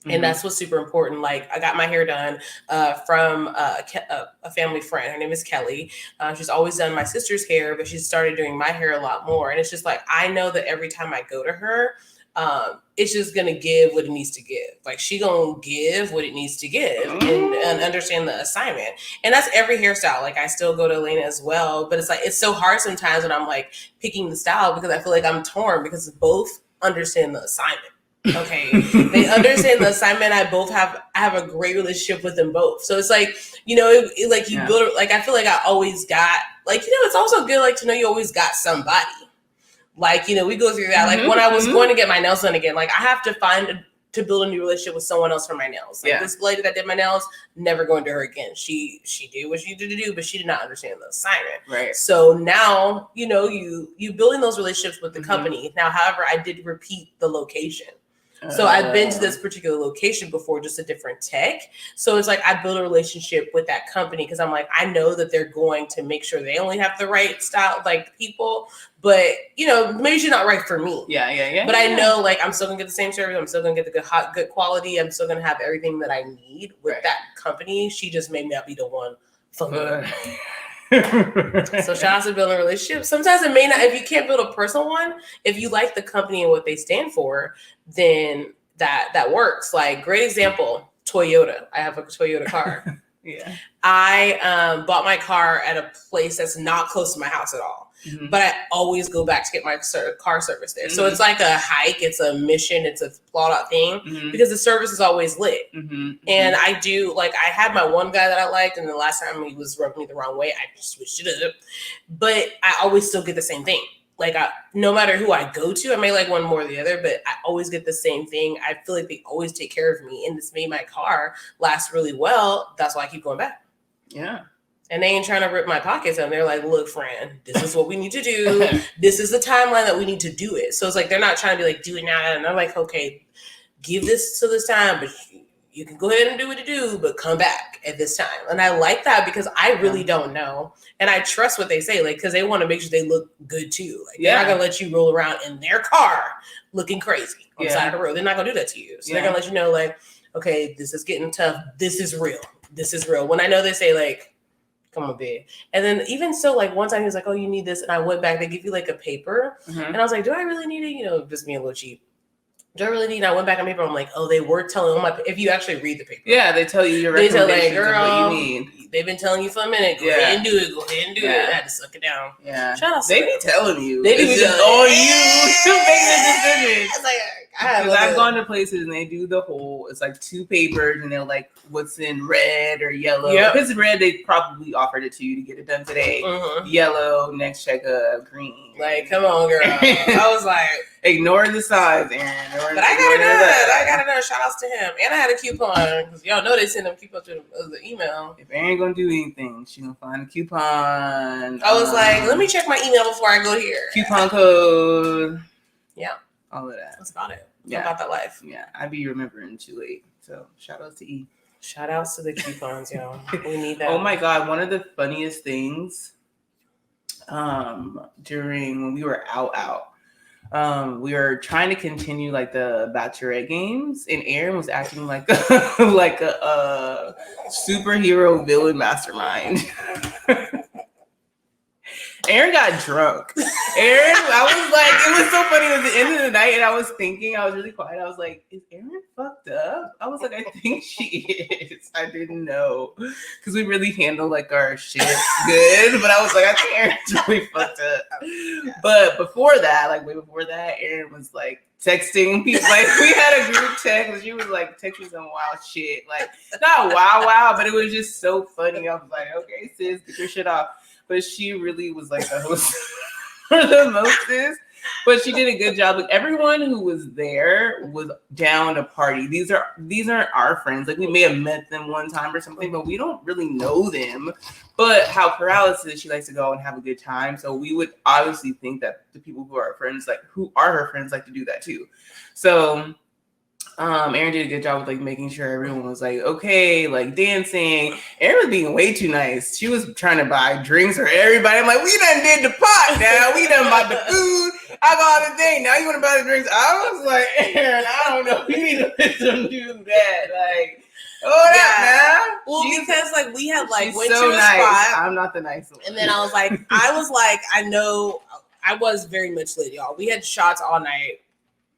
And that's what's super important. Like I got my hair done from a family friend. Her name is Kelly. She's always done my sister's hair, but she's started doing my hair a lot more. And it's just like, I know that every time I go to her, it's just going to give what it needs to give. Like she going to give what it needs to give and understand the assignment. And that's every hairstyle. Like I still go to Elena as well, but it's like, it's so hard sometimes when I'm like picking the style because I feel like I'm torn because both understand the assignment. Okay. They understand the assignment. I have a great relationship with them both. So it's like, you know, like you build, like, I feel like I always got like, you know, it's also good, like to know you always got somebody. Like, you know, we go through that. Like when I was going to get my nails done again, like I have to build a new relationship with someone else for my nails. Like this lady that did my nails, never going to her again. She did what she needed to do, but she did not understand the assignment. Right. So now, you know, you building those relationships with the company. Now, however, I did repeat the location. So I've been to this particular location before, just a different tech. So it's like I build a relationship with that company because I'm like, I know that they're going to make sure they only have the right style, like people. But, you know, maybe she's not right for me. Yeah. But I know, like, I'm still going to get the same service. I'm still going to get the good quality. I'm still going to have everything that I need with that company. She just may not be the one for me. So shout out to building a relationship. Sometimes it may not, if you can't build a personal one, if you like the company and what they stand for, then that works. Like great example, Toyota. I have a Toyota car. I bought my car at a place that's not close to my house at all. But I always go back to get my car service there. So it's like a hike, it's a mission, it's a plot out thing because the service is always lit. And I do, like, I had my one guy that I liked, and the last time he was rubbing me the wrong way, I just switched it up. But I always still get the same thing. Like, no matter who I go to, I may like one more than the other, but I always get the same thing. I feel like they always take care of me, and this made my car last really well. That's why I keep going back. Yeah. And they ain't trying to rip my pockets out. They're like, look, friend, this is what we need to do. This is the timeline that we need to do it. So it's like, they're not trying to be like, do it now. And I'm like, okay, give this to this time, but you can go ahead and do what you do, but come back at this time. And I like that because I really don't know. And I trust what they say, like, because they want to make sure they look good too. Like, they're not going to let you roll around in their car looking crazy on the side of the road. They're not going to do that to you. So they're going to let you know, like, okay, this is getting tough. This is real. This is real. When I know they say, like, come on, babe. And then even so, like one time he was like, oh, you need this. And I went back, they give you like a paper. And I was like, do I really need it? You know, just being a little cheap. Do I really need it? And I went back on paper. I'm like, oh, they were telling me, if you actually read the paper. Yeah, they tell you your recommendations of what you need. They've been telling you for a minute. Go ahead and do it. Go ahead and do it. I had to suck it down. Yeah. Shout out to they be telling you. They do be just on you to make the decision. It's like, because I've gone to places and they do the whole, it's like two papers and they're like, what's in red or yellow. If it's red, they probably offered it to you to get it done today. Yellow, next checkup, green. Like, come on, girl. I was like, ignoring the size, Aaron. But I got it done. Shout outs to him. And I had a coupon. Because y'all know they send them coupons to the email. If Aaron gonna do anything, she gonna find a coupon. I was like, let me check my email before I go here. Coupon code. Yeah. All of that. That's about it. about that life. Yeah, I be remembering too late. So shout out to E. Shout outs to the coupons, y'all. We need that. Oh my God, one of the funniest things during when we were out, we were trying to continue like the bachelorette games, and Erin was acting like like a superhero villain mastermind. Erin got drunk. Erin, I was like, it was so funny. It was the end of the night, and I was really quiet. I was like, is Erin fucked up? I was like, I think she is. I didn't know. Because we really handle like our shit good. But I was like, I think Erin's really fucked up. But before that, like way before that, Erin was like texting people. Like we had a group text, and she was like texting some wild shit. Like, not wow, but it was just so funny. I was like, okay, sis, get your shit off. But she really was like the host for the mostest. But she did a good job. Like everyone who was there was down to party. These aren't our friends. Like we may have met them one time or something, but we don't really know them. But how Corrales is, she likes to go and have a good time. So we would obviously think that the people who are our friends, like who are her friends, like to do that too. So Erin did a good job with like making sure everyone was like okay, like dancing. Erin was being way too nice. She was trying to buy drinks for everybody. I'm like, we done did the pot now. We done bought the food. I got all the thing. Now you want to buy the drinks? I was like, Erin, I don't know. You need to let them do that. Like, that now. Well, because like we had like went so to a nice. spot. I'm not the nice one. And then I was like, I know I was very much lit, y'all. We had shots all night.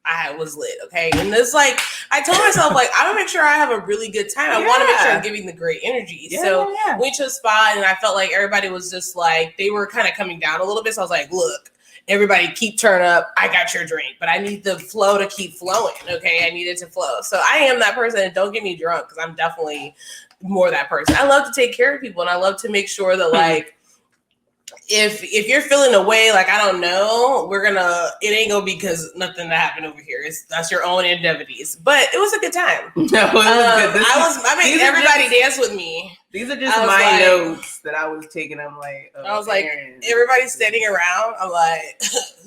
I was lit, okay? And it's like, I told myself, like, I want to make sure I have a really good time. I want to make sure I'm giving the great energy. So we went to a spot, and I felt like everybody was just like, they were kind of coming down a little bit. So I was like, look, everybody keep turn up. I got your drink, but I need the flow to keep flowing, okay? I need it to flow. So I am that person, and don't get me drunk, because I'm definitely more that person. I love to take care of people, and I love to make sure that, like, if you're feeling a way, like, I don't know, it ain't gonna be because nothing that happened over here. That's your own indemnities. But it was a good time. No, it was good. I made everybody dance with me. These are just my notes that I was taking. I'm like, I was like, everybody's standing around. I'm like, it's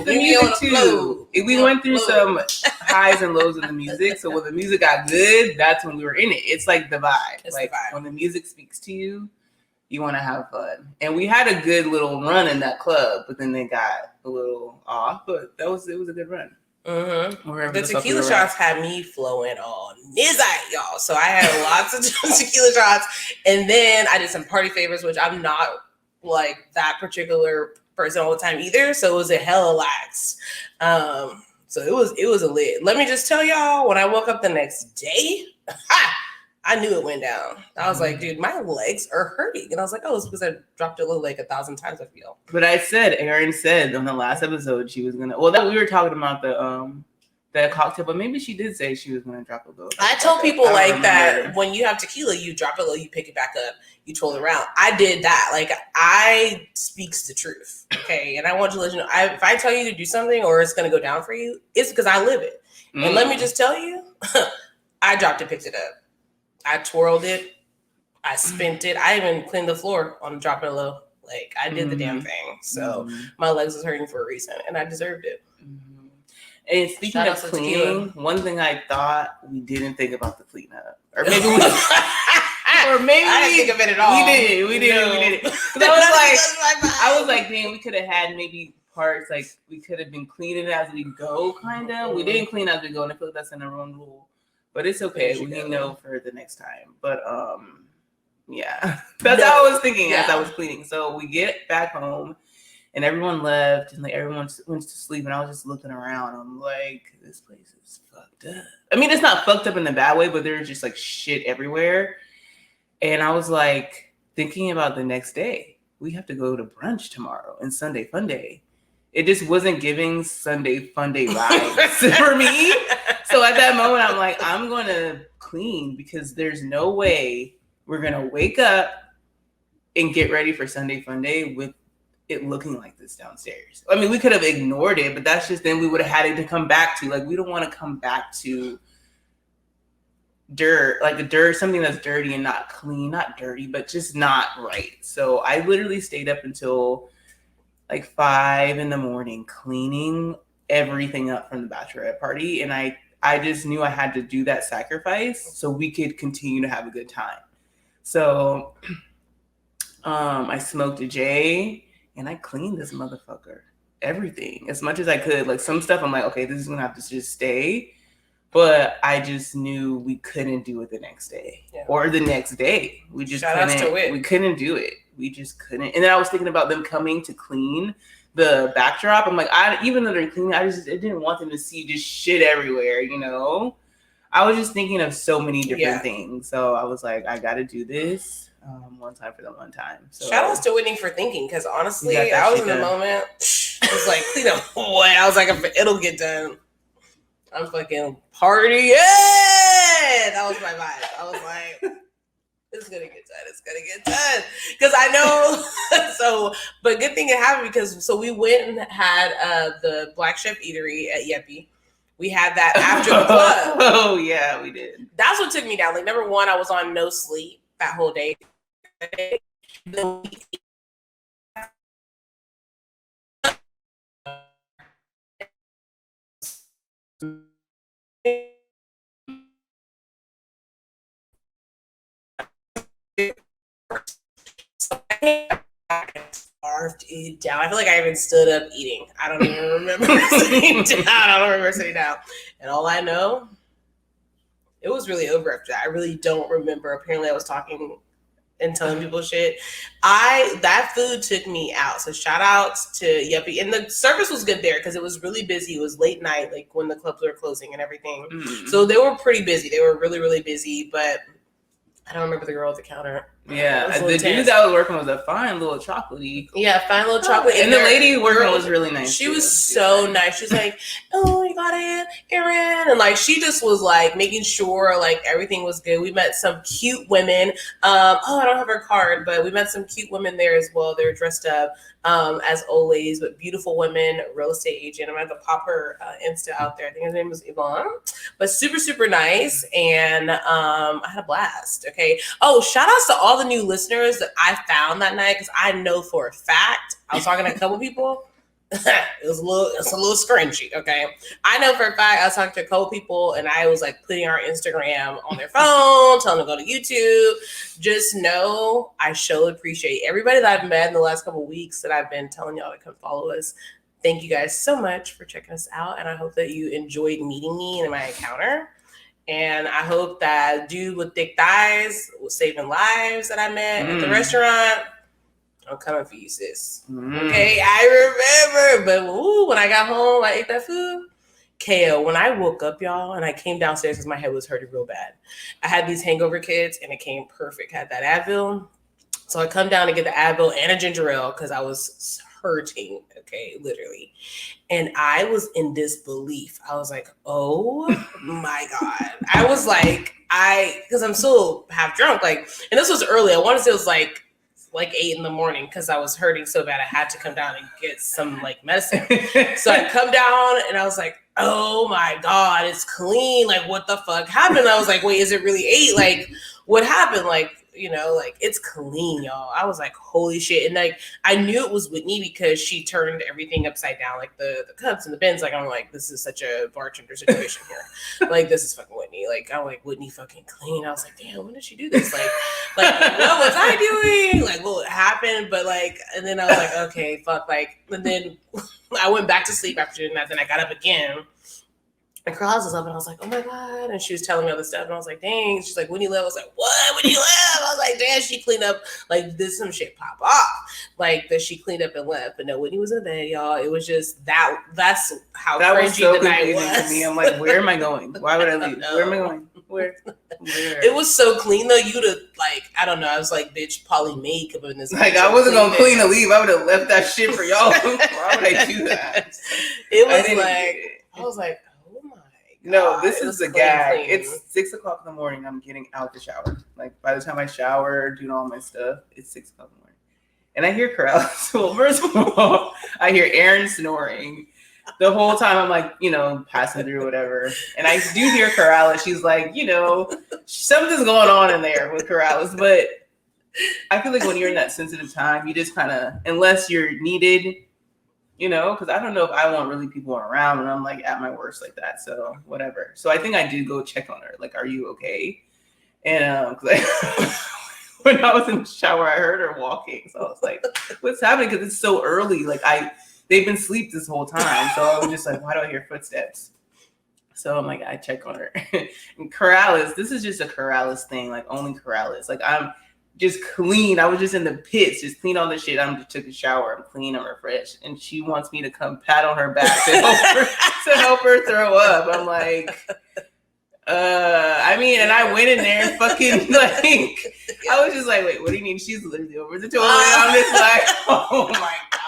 the music too. We went through some highs and lows of the music. So when the music got good, that's when we were in it. It's like the vibe. It's like the vibe. When the music speaks to you, you want to have fun. And we had a good little run in that club, but then they got a little off. But it was a good run. Mm-hmm. The tequila shots had me flowing all night, y'all. So I had lots of tequila shots. And then I did some party favors, which I'm not like that particular person all the time either. So it was a hella lax. So it was a lit. Let me just tell y'all, when I woke up the next day, I knew it went down. I was like, dude, my legs are hurting. And I was like, oh, it's because I dropped it like 1,000 times, I feel. But Erin said on the last episode she was going to, we were talking about the cocktail, but maybe she did say she was going to drop a little. I told people like that when you have tequila, you drop it low, you pick it back up, you twirl it around. I did that. Like, I speaks the truth, okay? And I want to let you know, if I tell you to do something or it's going to go down for you, it's because I live it. And let me just tell you, I dropped it, picked it up. I twirled it. I spent it. I even cleaned the floor on Drop It Low. Like, I did the damn thing. So my legs was hurting for a reason, and I deserved it. And speaking of cleaning, one thing I thought we didn't think about the cleanup, or maybe we, I didn't think of it at all. We did. I was like, man, we could have had maybe parts like we could have been cleaning as we go, kind of. We didn't clean as we go, and I feel like that's in our own rule. But it's okay. We can know for the next time. But that's how I was thinking as I was cleaning. So we get back home, and everyone left, and like everyone went to sleep, and I was just looking around. I'm like, this place is fucked up. I mean, it's not fucked up in the bad way, but there's just like shit everywhere. And I was like thinking about the next day. We have to go to brunch tomorrow and Sunday fun day. It just wasn't giving Sunday fun day vibes for me. So at that moment, I'm like, I'm going to clean because there's no way we're going to wake up and get ready for Sunday fun day with it looking like this downstairs. I mean, we could have ignored it, but that's just then we would have had it to come back to. Like, we don't want to come back to dirt, something that's dirty and not clean, not dirty, but just not right. So I literally stayed up until like 5 a.m. cleaning everything up from the bachelorette party, and I just knew I had to do that sacrifice so we could continue to have a good time. So I smoked a J and I cleaned this motherfucker. Everything. As much as I could. Like some stuff I'm like, okay, this is gonna have to just stay. But I just knew we couldn't do it the next day. Yeah. Or the next day. We just couldn't do it. We just couldn't. And then I was thinking about them coming to clean the backdrop. I'm like, even though they're cleaning, I didn't want them to see just shit everywhere, you know? I was just thinking of so many different things. So I was like, I gotta do this. One time for the one time. So shout outs to Whitney for thinking, because honestly, I was in the moment. I was like, clean up what? I was like, it'll get done. I'm fucking partying. That was my vibe. I was like, it's gonna get done. It's gonna get done. Because I know. So, but good thing it happened because we went and had the Black Chef Eatery at Yeppy. We had that after the club. Oh yeah, we did. That's what took me down. Like number one, I was on no sleep that whole day. Starved it down. I feel like I even stood up eating. I don't even remember sitting down. I don't remember sitting down. And all I know, it was really over after that. I really don't remember. Apparently I was talking and telling people shit. That food took me out. So shout outs to Yuppie. And the service was good there because it was really busy. It was late night, like when the clubs were closing and everything. Mm-hmm. So they were pretty busy. They were really, really busy, but I don't remember the girl at the counter. Yeah, the dude that was working was a fine little chocolatey. Yeah, fine little chocolate. And the lady working was really nice. She was so nice. She's like, oh, you got it, Erin. And like, she just was like making sure like everything was good. We met some cute women. I don't have her card, but we met some cute women there as well. They were dressed up as old ladies, but beautiful women, real estate agent. I'm going to have to pop her Insta out there. I think her name was Yvonne, but super, super nice. And I had a blast. Okay. Oh, shout outs to all the new listeners that I found that night, because I know for a fact I was talking to a couple people. It's a little scrunchy. Okay, I know for a fact I was talking to a couple people, and I was like putting our Instagram on their phone, telling them to go to YouTube. Just know I surely appreciate everybody that I've met in the last couple of weeks that I've been telling y'all to come follow us. Thank you guys so much for checking us out, and I hope that you enjoyed meeting me in my encounter. And I hope that dude with thick thighs was saving lives that I met at the restaurant. I'm coming for you, sis. Okay, I remember. But when I got home, I ate that food. KO, when I woke up, y'all, and I came downstairs because my head was hurting real bad. I had these hangover kits, and it came perfect. I had that Advil. So I come down to get the Advil and a ginger ale because I was hurting, okay, literally. And I was in disbelief. I was like, oh my God. I was like, because I'm still half drunk, like, and this was early. I want to say it was like 8 a.m. because I was hurting so bad I had to come down and get some like medicine. So I come down and I was like, oh my God, it's clean. Like, what the fuck happened? I was like, wait, is it really 8? Like, what happened? Like, you know, like, it's clean, y'all. I was like, holy shit. And like, I knew it was Whitney because she turned everything upside down, like the cups and the bins. Like, I'm like, this is such a bartender situation here. Like, this is fucking Whitney. Like, I'm like, Whitney fucking clean. I was like, damn, when did she do this? Like what was I doing? Like, what happened? But like, and then I was like, okay, fuck. Like, and then I went back to sleep after doing that. Then I got up again. And Geralds was up, and I was like, oh my God. And she was telling me all this stuff. And I was like, dang. She's like, Whitney left. I was like, what? Whitney left? I was like, damn, she cleaned up. Like, this some shit pop off. Like, that she cleaned up and left. But no, Whitney was in bed, y'all. It was just that's how cringy the night was. To me. I'm like, where am I going? Why would I leave? Where am I going? Where? It was so clean, though. You'd have, like, I don't know. I was like, bitch, Polly makeup in this. Like, I wasn't going to clean to leave. I would have left that shit for y'all. Why would I do that? It was like, I was like, no, this is the gag. Clean. It's 6 o'clock in the morning. I'm getting out the shower. Like, by the time I shower, doing all my stuff, it's 6 o'clock in the morning. And I hear Geralds. Well, first of all, I hear Erin snoring. The whole time I'm like, you know, passing through whatever. And I do hear Geralds. She's like, you know, something's going on in there with Geralds. But I feel like when you're in that sensitive time, you just kind of, unless you're needed, you know, because I don't know if I want really people around and I'm like at my worst like that. So whatever. So I think I did go check on her. Like, are you okay? And when I was in the shower, I heard her walking. So I was like, what's happening? Because it's so early. Like they've been asleep this whole time. So I was just like, why do I hear footsteps? So I'm like, I check on her. And Corrales, this is just a Corrales thing. Like only Corrales. Like I'm just clean. I was just in the pits, just clean all the shit. I just took a shower. I'm clean. I'm refreshed. And she wants me to come pat on her back to help her throw up. I'm like, I mean, and I went in there and fucking like, I was just like, wait, what do you mean? She's literally over the toilet. I'm just like, oh my God.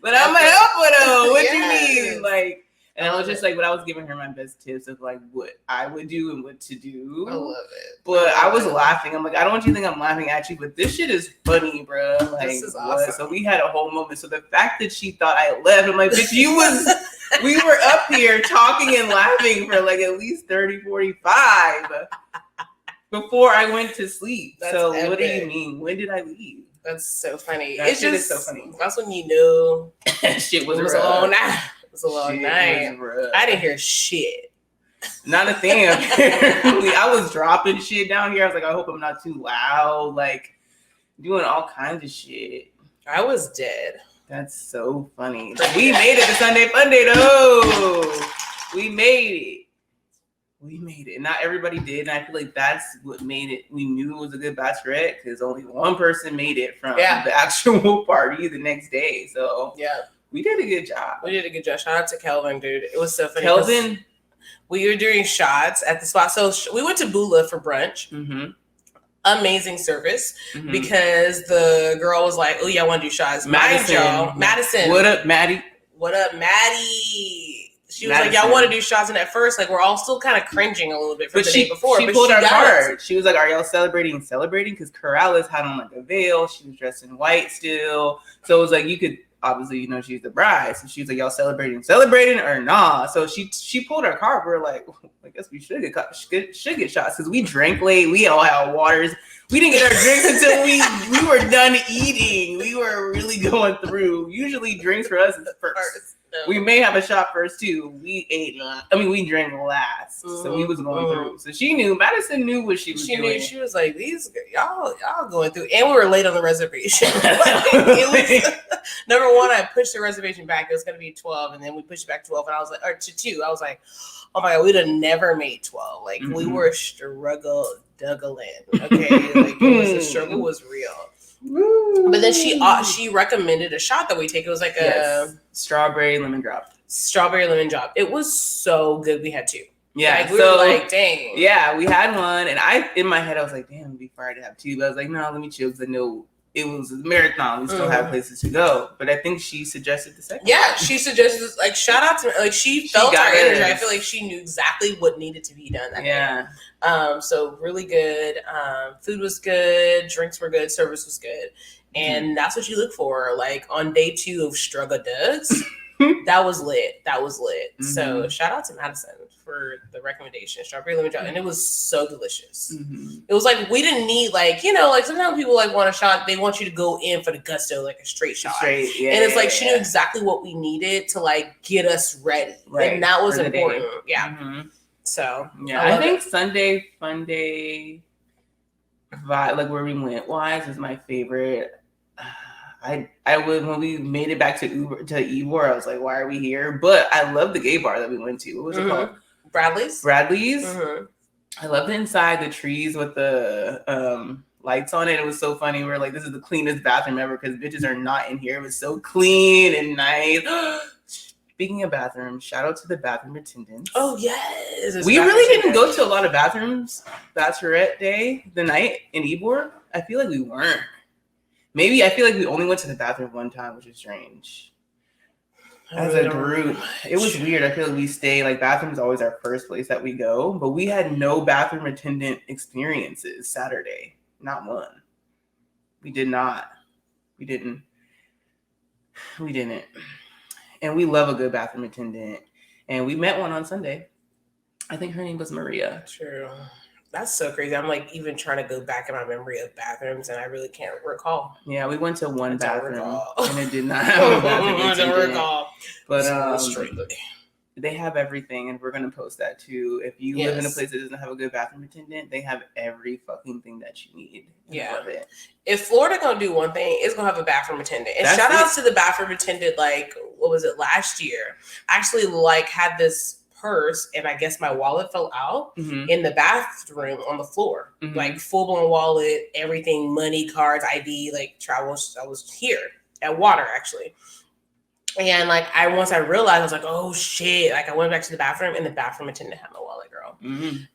But I'm gonna help her though. What you mean? Like, and I was just like, but I was giving her my best tips of like what I would do and what to do. I love it. But I was laughing. I'm like, I don't want you to think I'm laughing at you, but this shit is funny, bro. Like, this is awesome. So we had a whole moment. So the fact that she thought I left, I'm like, bitch, we were up here talking and laughing for like at least 30, 45 before I went to sleep. That's so epic. What do you mean? When did I leave? That's so funny. That It's shit just is so funny. That's when you knew Shit was it was a rough. long night. It was a long Shit night. was rough. I didn't hear shit. Not a thing. Apparently, I was dropping shit down here. I was like, I hope I'm not too loud. Like doing all kinds of shit. I was dead. That's so funny. We made it to Sunday Fun Day though. We made it. We made it. Not everybody did, and I feel like that's what made it. We knew it was a good bachelorette because only one person made it from the actual party the next day. So yeah, we did a good job. We did a good job. Shout out to Kelvin, dude. It was so funny. Kelvin. We were doing shots at the spot. So we went to Bula for brunch. Mm-hmm. Amazing service because the girl was like, oh, yeah, I want to do shots. Madison. What up, Maddie? What up, Maddie? She was like, y'all want to do shots. And at first, like, we're all still kind of cringing a little bit from the day before. She pulled our card. She was like, are y'all celebrating? Because Corrales had on like a veil. She was dressed in white still. So it was like, you could, obviously, you know, she's the bride. So she was like, y'all celebrating or nah? So she pulled our card. We're like, I guess we should get shots because we drank late. We all had waters. We didn't get our drinks until we were done eating. We were really going through. Usually drinks for us is first. No. We may have a shot first too. We drank last. Mm-hmm. So we was going through. So she knew. Madison knew what she was doing. She was like, these y'all going through. And we were late on the reservation. It was number one, I pushed the reservation back. It was gonna be 12, and then we pushed it back 12, and I was like, or to 2. I was like, oh my God, we'd have never made 12. Like we were duggling. Okay. Like the struggle was real. Woo. But then she recommended a shot that we take. It was like a strawberry lemon drop. It was so good. We had 2. Yeah, like, we were like, dang. Yeah, we had one, and in my head I was like, damn, it'd be fire to have 2. But I was like, no, let me chill because I know it was a marathon. We still have places to go. But I think she suggested the second. Yeah, she suggested like shout out to like she felt our energy. I feel like she knew exactly what needed to be done that day. So really good. Food was good, drinks were good, service was good. And that's what you look for. Like on day 2 of Struggle Dugs, that was lit. So shout out to Madison for the recommendation, strawberry lemon drop, and it was so delicious. It was like we didn't need like, you know, like sometimes people like want a shot, they want you to go in for the gusto, like a straight shot. And it's like she knew exactly what we needed to like get us ready. Right. And that was important. Yeah. So I think Sunday Fun Day vibe, like where we went wise, is my favorite. I would, when we made it back to Ybor, I was like, why are we here? But I love the gay bar that we went to. What was it called? Bradley's. I love the inside, the trees with the lights on it. It was so funny. We were like, this is the cleanest bathroom ever because bitches are not in here. It was so clean and nice. Speaking of bathrooms, shout out to the bathroom attendants. Oh, yes. We really didn't go to a lot of bathrooms bachelorette day, the night in Ybor. I feel like we weren't. Maybe I feel like we only went to the bathroom one time, which is strange. As a group, it was weird. I feel like we stay, like bathroom is always our first place that we go, but we had no bathroom attendant experiences Saturday. Not one. We did not. We didn't. And we love a good bathroom attendant. And we met one on Sunday. I think her name was Maria. True. That's so crazy. I'm like even trying to go back in my memory of bathrooms, and I really can't recall. Yeah, we went to one bathroom, and it did not I have a bathroom don't attendant. recall. But they have everything, and we're gonna post that too. If you live in a place that doesn't have a good bathroom attendant, they have every fucking thing that you need. Yeah. I love it. If Florida gonna do one thing, it's gonna have a bathroom attendant. And shout outs to the bathroom attendant. Like, what was it last year? I actually like had this purse, and I guess my wallet fell out in the bathroom on the floor. Like full blown wallet, everything, money, cards, ID, like travel. I was here at Water actually. And like once I realized, I was like, oh shit. Like I went back to the bathroom, and the bathroom attendant had my wallet, girl.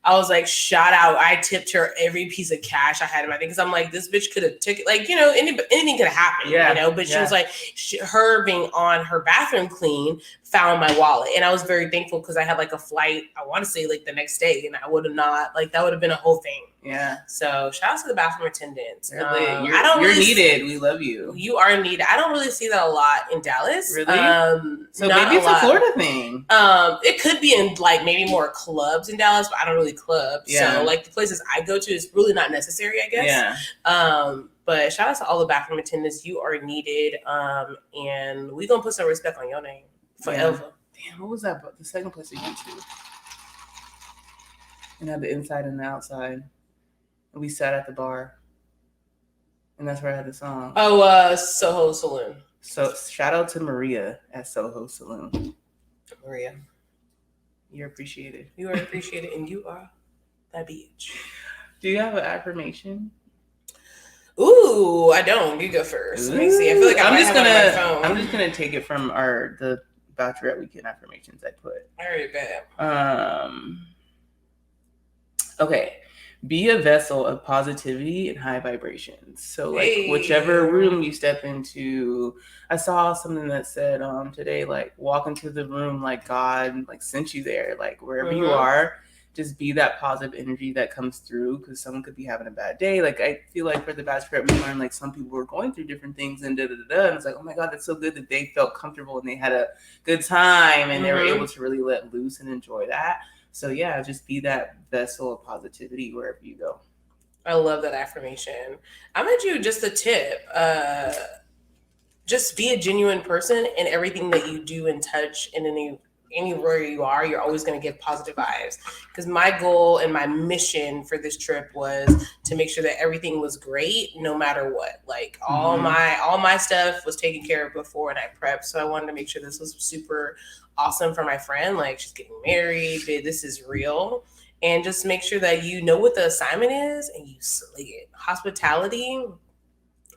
I was like, shout out. I tipped her every piece of cash I had in my thing, because I'm like, this bitch could have took it. Like, you know, anything could have happened, you know, but she was like, her being on her bathroom clean found my wallet. And I was very thankful, because I had like a flight, I want to say like the next day, and I would have not, like that would have been a whole thing. Yeah. So shout out to the bathroom attendants. You're needed. We love you. You are needed. I don't really see that a lot in Dallas. Really? So maybe it's a Florida thing. It could be in like maybe more clubs in Dallas, but I don't really club. Yeah. So like the places I go to is really not necessary, I guess. Yeah. But shout out to all the bathroom attendants. You are needed. And we gonna put some respect on your name forever. Damn, what was that? The second place we went to. And had the inside and the outside. And we sat at the bar. And that's where I had the song. Oh, Soho Saloon. So shout out to Maria at Soho Saloon. Maria. You're appreciated. You are appreciated, and you are that bitch. Do you have an affirmation? Ooh, I don't. You go first. Let me see. I feel like I'm just gonna take it from the Bachelorette weekend affirmations I put. All right, bet. Okay. Be a vessel of positivity and high vibrations. So like whichever room you step into, I saw something that said today, like walk into the room like God like sent you there, like wherever you are, just be that positive energy that comes through, because someone could be having a bad day. Like I feel like for the Bachelorette, we learned like some people were going through different things and and it's like, oh my God, that's so good that they felt comfortable and they had a good time and they were able to really let loose and enjoy that. So yeah, just be that vessel of positivity wherever you go. I love that affirmation. I'm gonna do just a tip. Just be a genuine person in everything that you do and touch, and anywhere you are, you're always going to get positive vibes. Because my goal and my mission for this trip was to make sure that everything was great, no matter what. Like all my stuff was taken care of before, and I prepped. So I wanted to make sure this was super awesome for my friend. Like she's getting married, this is real. And just make sure that you know what the assignment is and you slay it. Hospitality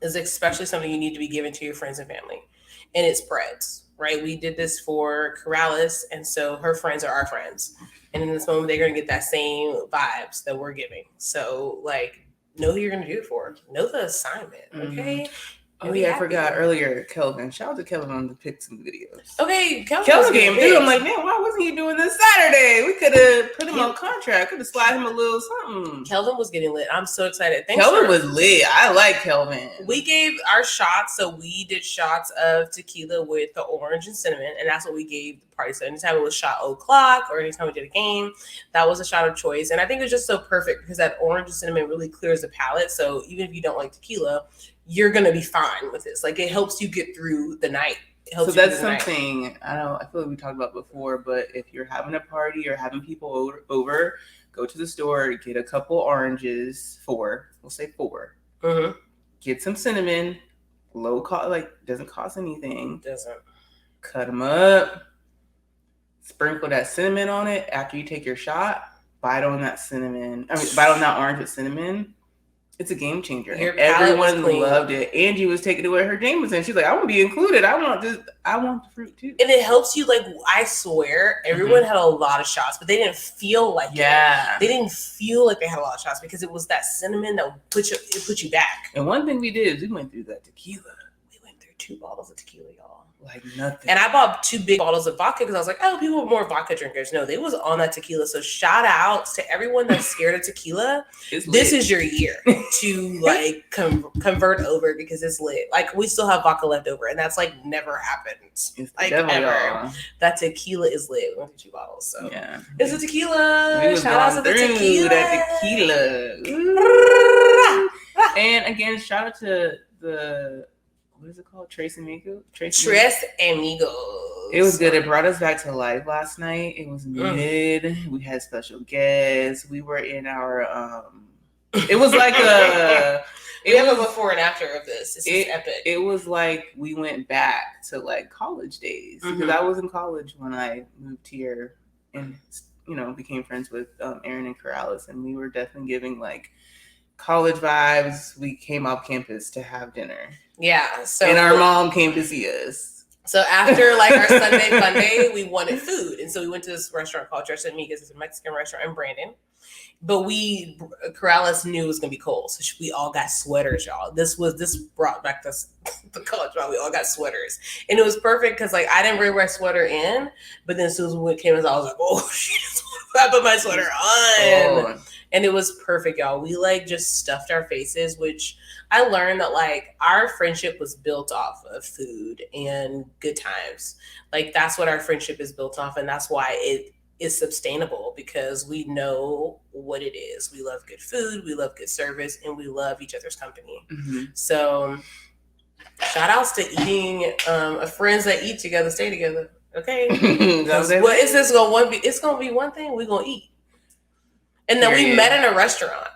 is especially something you need to be given to your friends and family. And it spreads, right? We did this for Geralds, and so her friends are our friends. And in this moment, they're going to get that same vibes that we're giving. So, like, know who you're going to do it for. Know the assignment, okay? Oh, yeah, I forgot earlier, Kelvin. Shout out to Kelvin on the pics and videos. Okay, Kelvin came through. I'm like, man, why wasn't he doing this Saturday? We could have put him on contract. Could have slide him a little something. Kelvin was getting lit. I'm so excited. Kelvin was lit. I like Kelvin. We gave our shots. So we did shots of tequila with the orange and cinnamon. And that's what we gave the party. So anytime it was shot o'clock or anytime we did a game, that was a shot of choice. And I think it was just so perfect because that orange and cinnamon really clears the palate. So even if you don't like tequila, you're going to be fine with this. Like, it helps you get through the night. So that's something, I feel like we talked about before, but if you're having a party or having people over, go to the store, get a couple oranges, we'll say 4. Mm-hmm. Get some cinnamon, low cost, like, doesn't cost anything. Doesn't. Cut them up, sprinkle that cinnamon on it. After you take your shot, bite on that orange with cinnamon. It's a game changer. Everyone loved it. Angie was taking it with her Jameson. She's like, I want to be included. I want the fruit too. And it helps you, like, I swear, everyone had a lot of shots, but they didn't feel like it. They didn't feel like they had a lot of shots because it was that cinnamon that put you back. And one thing we did is we went through that tequila. We went through 2 bottles of tequila, y'all. Like nothing. And I bought 2 big bottles of vodka because I was like, oh, people are more vodka drinkers. No, they was on that tequila. So shout outs to everyone that's scared of tequila. This is your year to like convert over because it's lit. Like we still have vodka left over, and that's like never happened. Like ever. Y'all. That tequila is lit. We went to 2 bottles. So yeah, it's a tequila. We was shout out to the tequila. That tequila. And again, shout out to the. What is it called? Tres Amigos? Tres Amigos. It was good. It brought us back to life last night. It was mid. We had special guests. We were in our it was like a we have a before and after of this. This is epic. It was like we went back to like college days. Because I was in college when I moved here and became friends with Erin and Geralds, and we were definitely giving like college vibes. We came off campus to have dinner. Yeah. So and our mom came to see us. So after like our Sunday fun day, we wanted food. And so we went to this restaurant called Tres Amigos. It's a Mexican restaurant in Brandon. But Geralds knew it was gonna be cold. So we all got sweaters, y'all. This brought back the college vibe. We all got sweaters. And it was perfect because like I didn't really wear a sweater in, but then as soon as we came in, I was like, oh shit, I put my sweater on. Oh. And it was perfect, y'all. We like just stuffed our faces, which I learned that like our friendship was built off of food and good times. Like that's what our friendship is built off. And that's why it is sustainable because we know what it is. We love good food, we love good service, and we love each other's company. Mm-hmm. So shout outs to eating, friends that eat together, stay together. Okay. What is this going to be? It's going to be one thing we're going to eat. And then we met in a restaurant.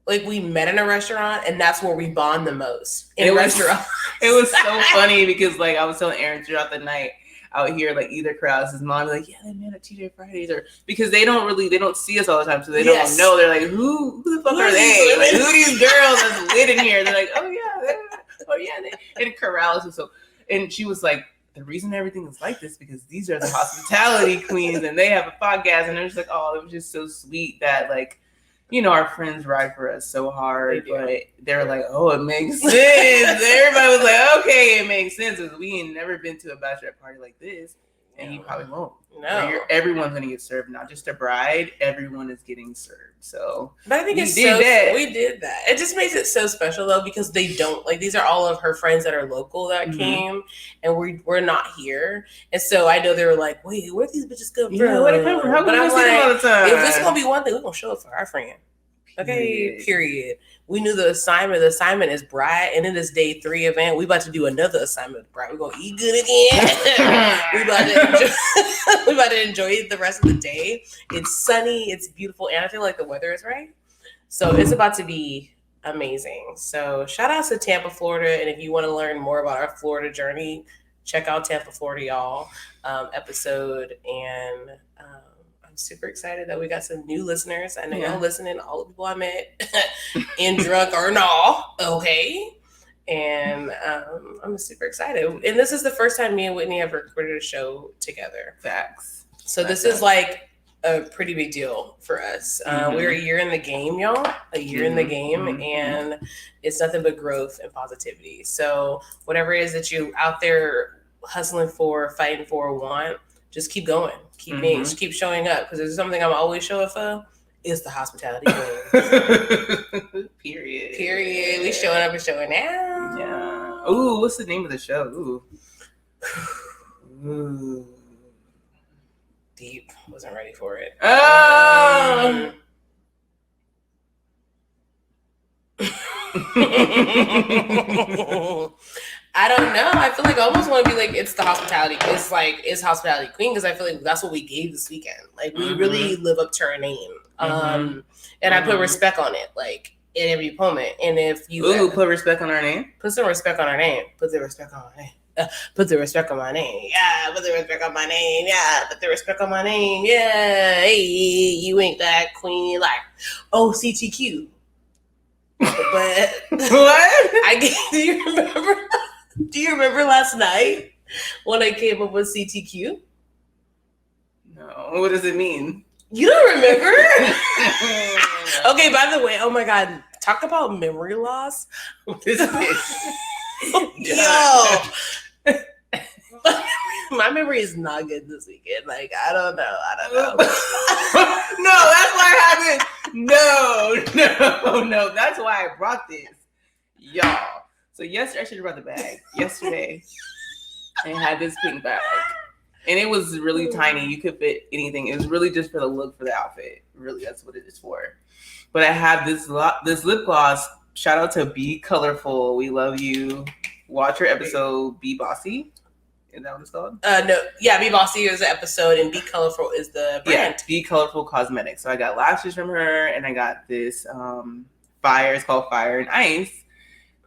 Like we met in a restaurant, and that's where we bond the most. In a restaurant. It was so funny because like I was telling Erin throughout the night out here, like either Geralds' mom be like, yeah, they met at TJ Fridays, or because they don't see us all the time, so they don't know. They're like, who the fuck are they? Like, who are these girls that's lit in here? They're like, oh yeah. And Geralds was and she was like, the reason everything is like this because these are the hospitality queens and they have a podcast, and it was like, oh, it was just so sweet that like, our friends ride for us so hard, but they're like, oh, it makes sense. Everybody was like, okay, it makes sense because we ain't never been to a bachelorette party like this, and you probably won't. No, everyone's gonna get served, not just a bride. Everyone is getting served. So, but I think we did that. It just makes it so special though because they don't like these are all of her friends that are local that came, and we're not here, and so I know they were like, wait, where these bitches come from? Where they come from? How come we see them all the time? If it's gonna be one thing, we're gonna show up for our friend. Okay, period. We knew the assignment. The assignment is bride, and in this day 3 event, we about to do another assignment with bride. We're gonna eat good again. we about to enjoy the rest of the day. It's sunny, it's beautiful, and I feel like the weather is right. So it's about to be amazing. So shout out to Tampa, Florida, and if you want to learn more about our Florida journey, check out Tampa, Florida, y'all episode. And I'm super excited that we got some new listeners. I know y'all listening, all the people I met in drunk or not. Okay. And I'm super excited. And this is the first time me and Whitney have recorded a show together. Facts. So this is like a pretty big deal for us. We're a year in the game, y'all. A year in the game. And it's nothing but growth and positivity. So whatever it is that you out there hustling for, fighting for, want, just keep going. Keep being, just keep showing up. Because there's something I'm always showing for. It's the hospitality game. Period. We showing up and showing out. Yeah. Ooh, what's the name of the show? Ooh. Deep. Wasn't ready for it. Oh. I don't know. I feel like I almost want to be like, it's the hospitality. It's like, it's hospitality queen because I feel like that's what we gave this weekend. Like, we really live up to our name. And I put respect on it, like, in every moment. And if you... put respect on our name? Put some respect on our name. Put the respect on our name. Put the respect on my name. Yeah, put the respect on my name. Yeah, put the respect on my name. Yeah, hey, you ain't that queen. Like, oh, CTQ. But what? Do you remember last night when I came up with CTQ? No. What does it mean? You don't remember? Okay, by the way, oh my God, talk about memory loss. This bitch. Yo. My memory is not good this weekend. Like, I don't know. No, that's why I haven't. No. That's why I brought this. Y'all. So yesterday, I should have brought the bag. Yesterday, I had this pink bag. And it was really tiny. You could fit anything. It was really just for the look for the outfit. Really, that's what it is for. But I have this lip gloss. Shout out to Be Colorful. We love you. Watch your episode, Be Bossy. Is that what it's called? No. Yeah, Be Bossy is the episode, and Be Colorful is the brand. Yeah, Be Colorful Cosmetics. So I got lashes from her, and I got this Fire. It's called Fire and Ice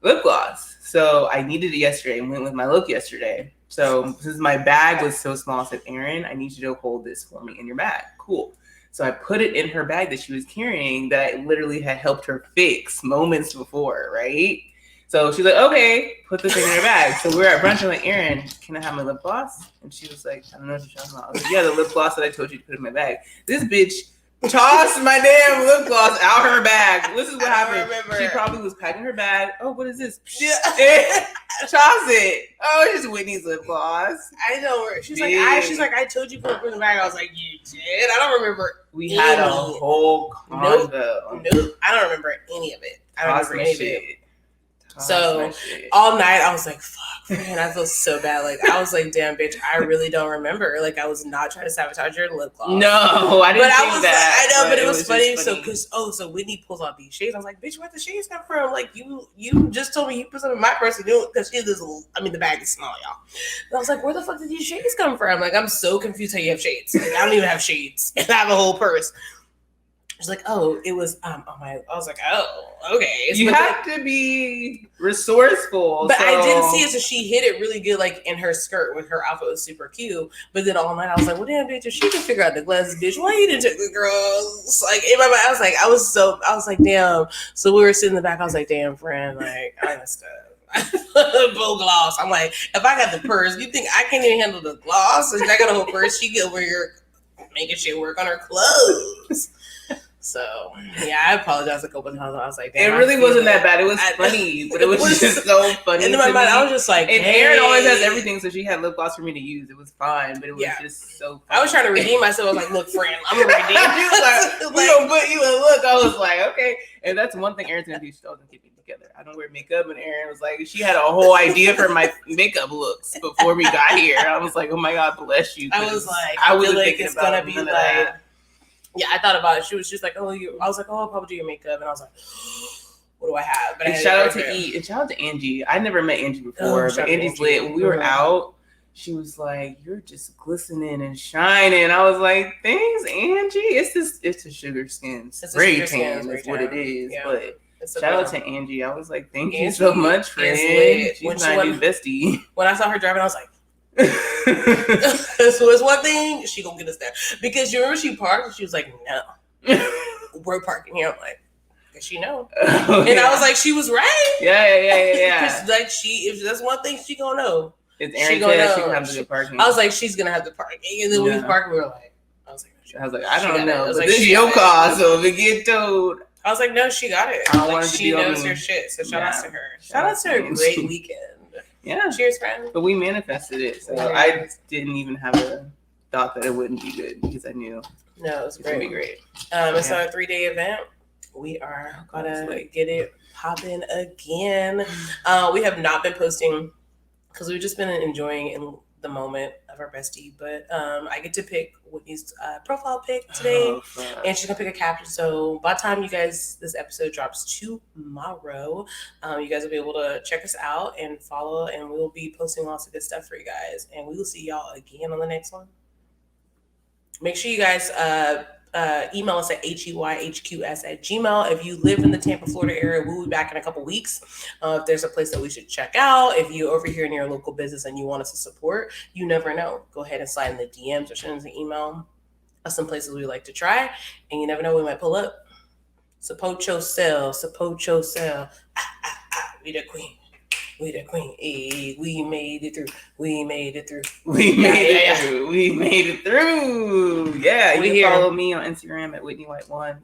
lip gloss. So I needed it yesterday and went with my look yesterday. So since my bag was so small, I said, Erin, I need you to hold this for me in your bag. Cool. So I put it in her bag that she was carrying that I literally had helped her fix moments before, right? So she's like, okay, put this thing in her bag. So we're at brunch. I'm like, Erin, can I have my lip gloss? And she was like, I don't know what you're talking about. I was like, yeah, the lip gloss that I told you to put in my bag. This bitch tossed my damn lip gloss out her bag. This is what happened. She probably was packing her bag. Oh, what is this? Toss it. Oh, it's just Whitney's lip gloss. I know. She's like, I told you to put it in the bag. I was like, you did? I don't remember. We had a whole convo. Nope. I don't remember any of it. I don't remember any of it. So all night I was like, fuck, man, I feel so bad. Like, I was like, damn, bitch, I really don't remember. Like, I was not trying to sabotage your lip gloss. No, I didn't think that. I know, but it was funny. So Whitney pulls out these shades. I was like, bitch, where the shades come from? Like, you just told me you put some in my purse and do it because the bag is small, y'all. And I was like, where the fuck did these shades come from? Like, I'm so confused how you have shades. Like, I don't even have shades. And I have a whole purse. She's like, oh, it was I was like, oh, okay. You have to be resourceful. But I didn't see it, so she hid it really good, like in her skirt. With her outfit was super cute. But then all night I was like, well, damn, bitch, if she can figure out the glasses, bitch, why you didn't take the girls? Like in my mind, I was like, damn. So we were sitting in the back. I was like, damn, friend, like I messed up. Full gloss. I'm like, if I got the purse, you think I can't even handle the gloss? And I got a whole purse. She get over here making shit work on her clothes. So yeah, I apologize a couple times. I was like, damn, it really wasn't that bad. It was funny, but it was just so funny. And in my mind, I was just like, and Erin always has everything, so she had lip gloss for me to use. It was fine, but it was just so funny. I was trying to redeem myself. I was like, look, friend, I'm gonna redeem. She was like, we gonna put you in look. I was like, okay. And that's one thing Erin's gonna do. She doesn't keep me together. I don't wear makeup, and Erin was like, she had a whole idea for my makeup looks before we got here. I was like, oh my God, bless you. I was like, I feel like it's gonna be like. Yeah, I thought about it. She was just like, I was like, I'll probably do your makeup. And I was like, what do I have? But shout out to E. And shout out to Angie. I never met Angie before, but Angie's lit. When we were out, she was like, you're just glistening and shining. I was like, thanks, Angie. It's a sugar skin spray tan. That's what it is. Yeah. But shout out to Angie. I was like, thank you so much, friend. She's my new bestie. When I saw her driving, I was like, so it's one thing, she gonna get us there. Because you remember she parked and she was like, no. We're parking here. I'm like, does she know? And I was like, she was right. Yeah. Because like if that's one thing she gonna know. It's Erin said she can have the good parking. I was like, she's gonna have the parking. And then when we was parking, we were like, I was like, I don't know. But this is your car, so if it get towed. I was like, no, she got it. I don't want to she knows her shit. So shout out to her. Shout out to her great weekend. Yeah. Cheers, friend. But we manifested it. So I didn't even have a thought that it wouldn't be good because I knew. No, it was going to be great. It's our 3-day event. We are going to get it popping again. We have not been posting because we've just been enjoying in the moment of our bestie. But I get to pick Whitney's profile pic today. And she's going to pick a caption. So by the time this episode drops tomorrow, you guys will be able to check us out and follow. And we'll be posting lots of good stuff for you guys. And we will see y'all again on the next one. Make sure you guys email us at heyhqs@gmail. If you live in the Tampa, Florida area, we'll be back in a couple weeks. If there's a place that we should check out, if you're over here in your local business and you want us to support, you never know. Go ahead and slide in the DMs or send us an email of some places we like to try. And you never know, we might pull up. Support yourself. We the queen. We the queen. Hey, we made it through. We made it through. We made it through. Yeah, you can follow me on Instagram at Whitney White 1.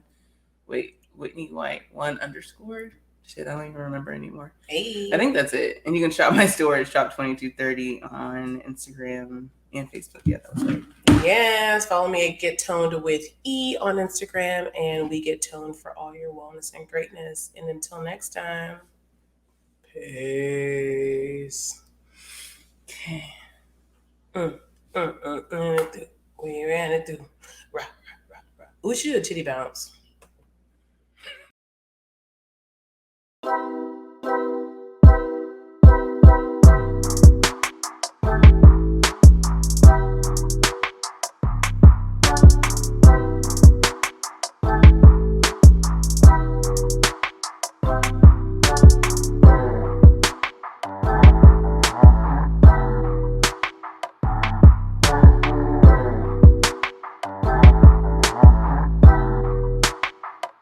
Wait, Whitney White 1 _ Shit, I don't even remember anymore. Hey. I think that's it. And you can shop my store at Shop2230 on Instagram and Facebook. Yeah, that was right. Yes, follow me at Get Toned with E on Instagram, and we get toned for all your wellness and greatness. And until next time, peace. Okay. We ran it through. We should do a titty bounce.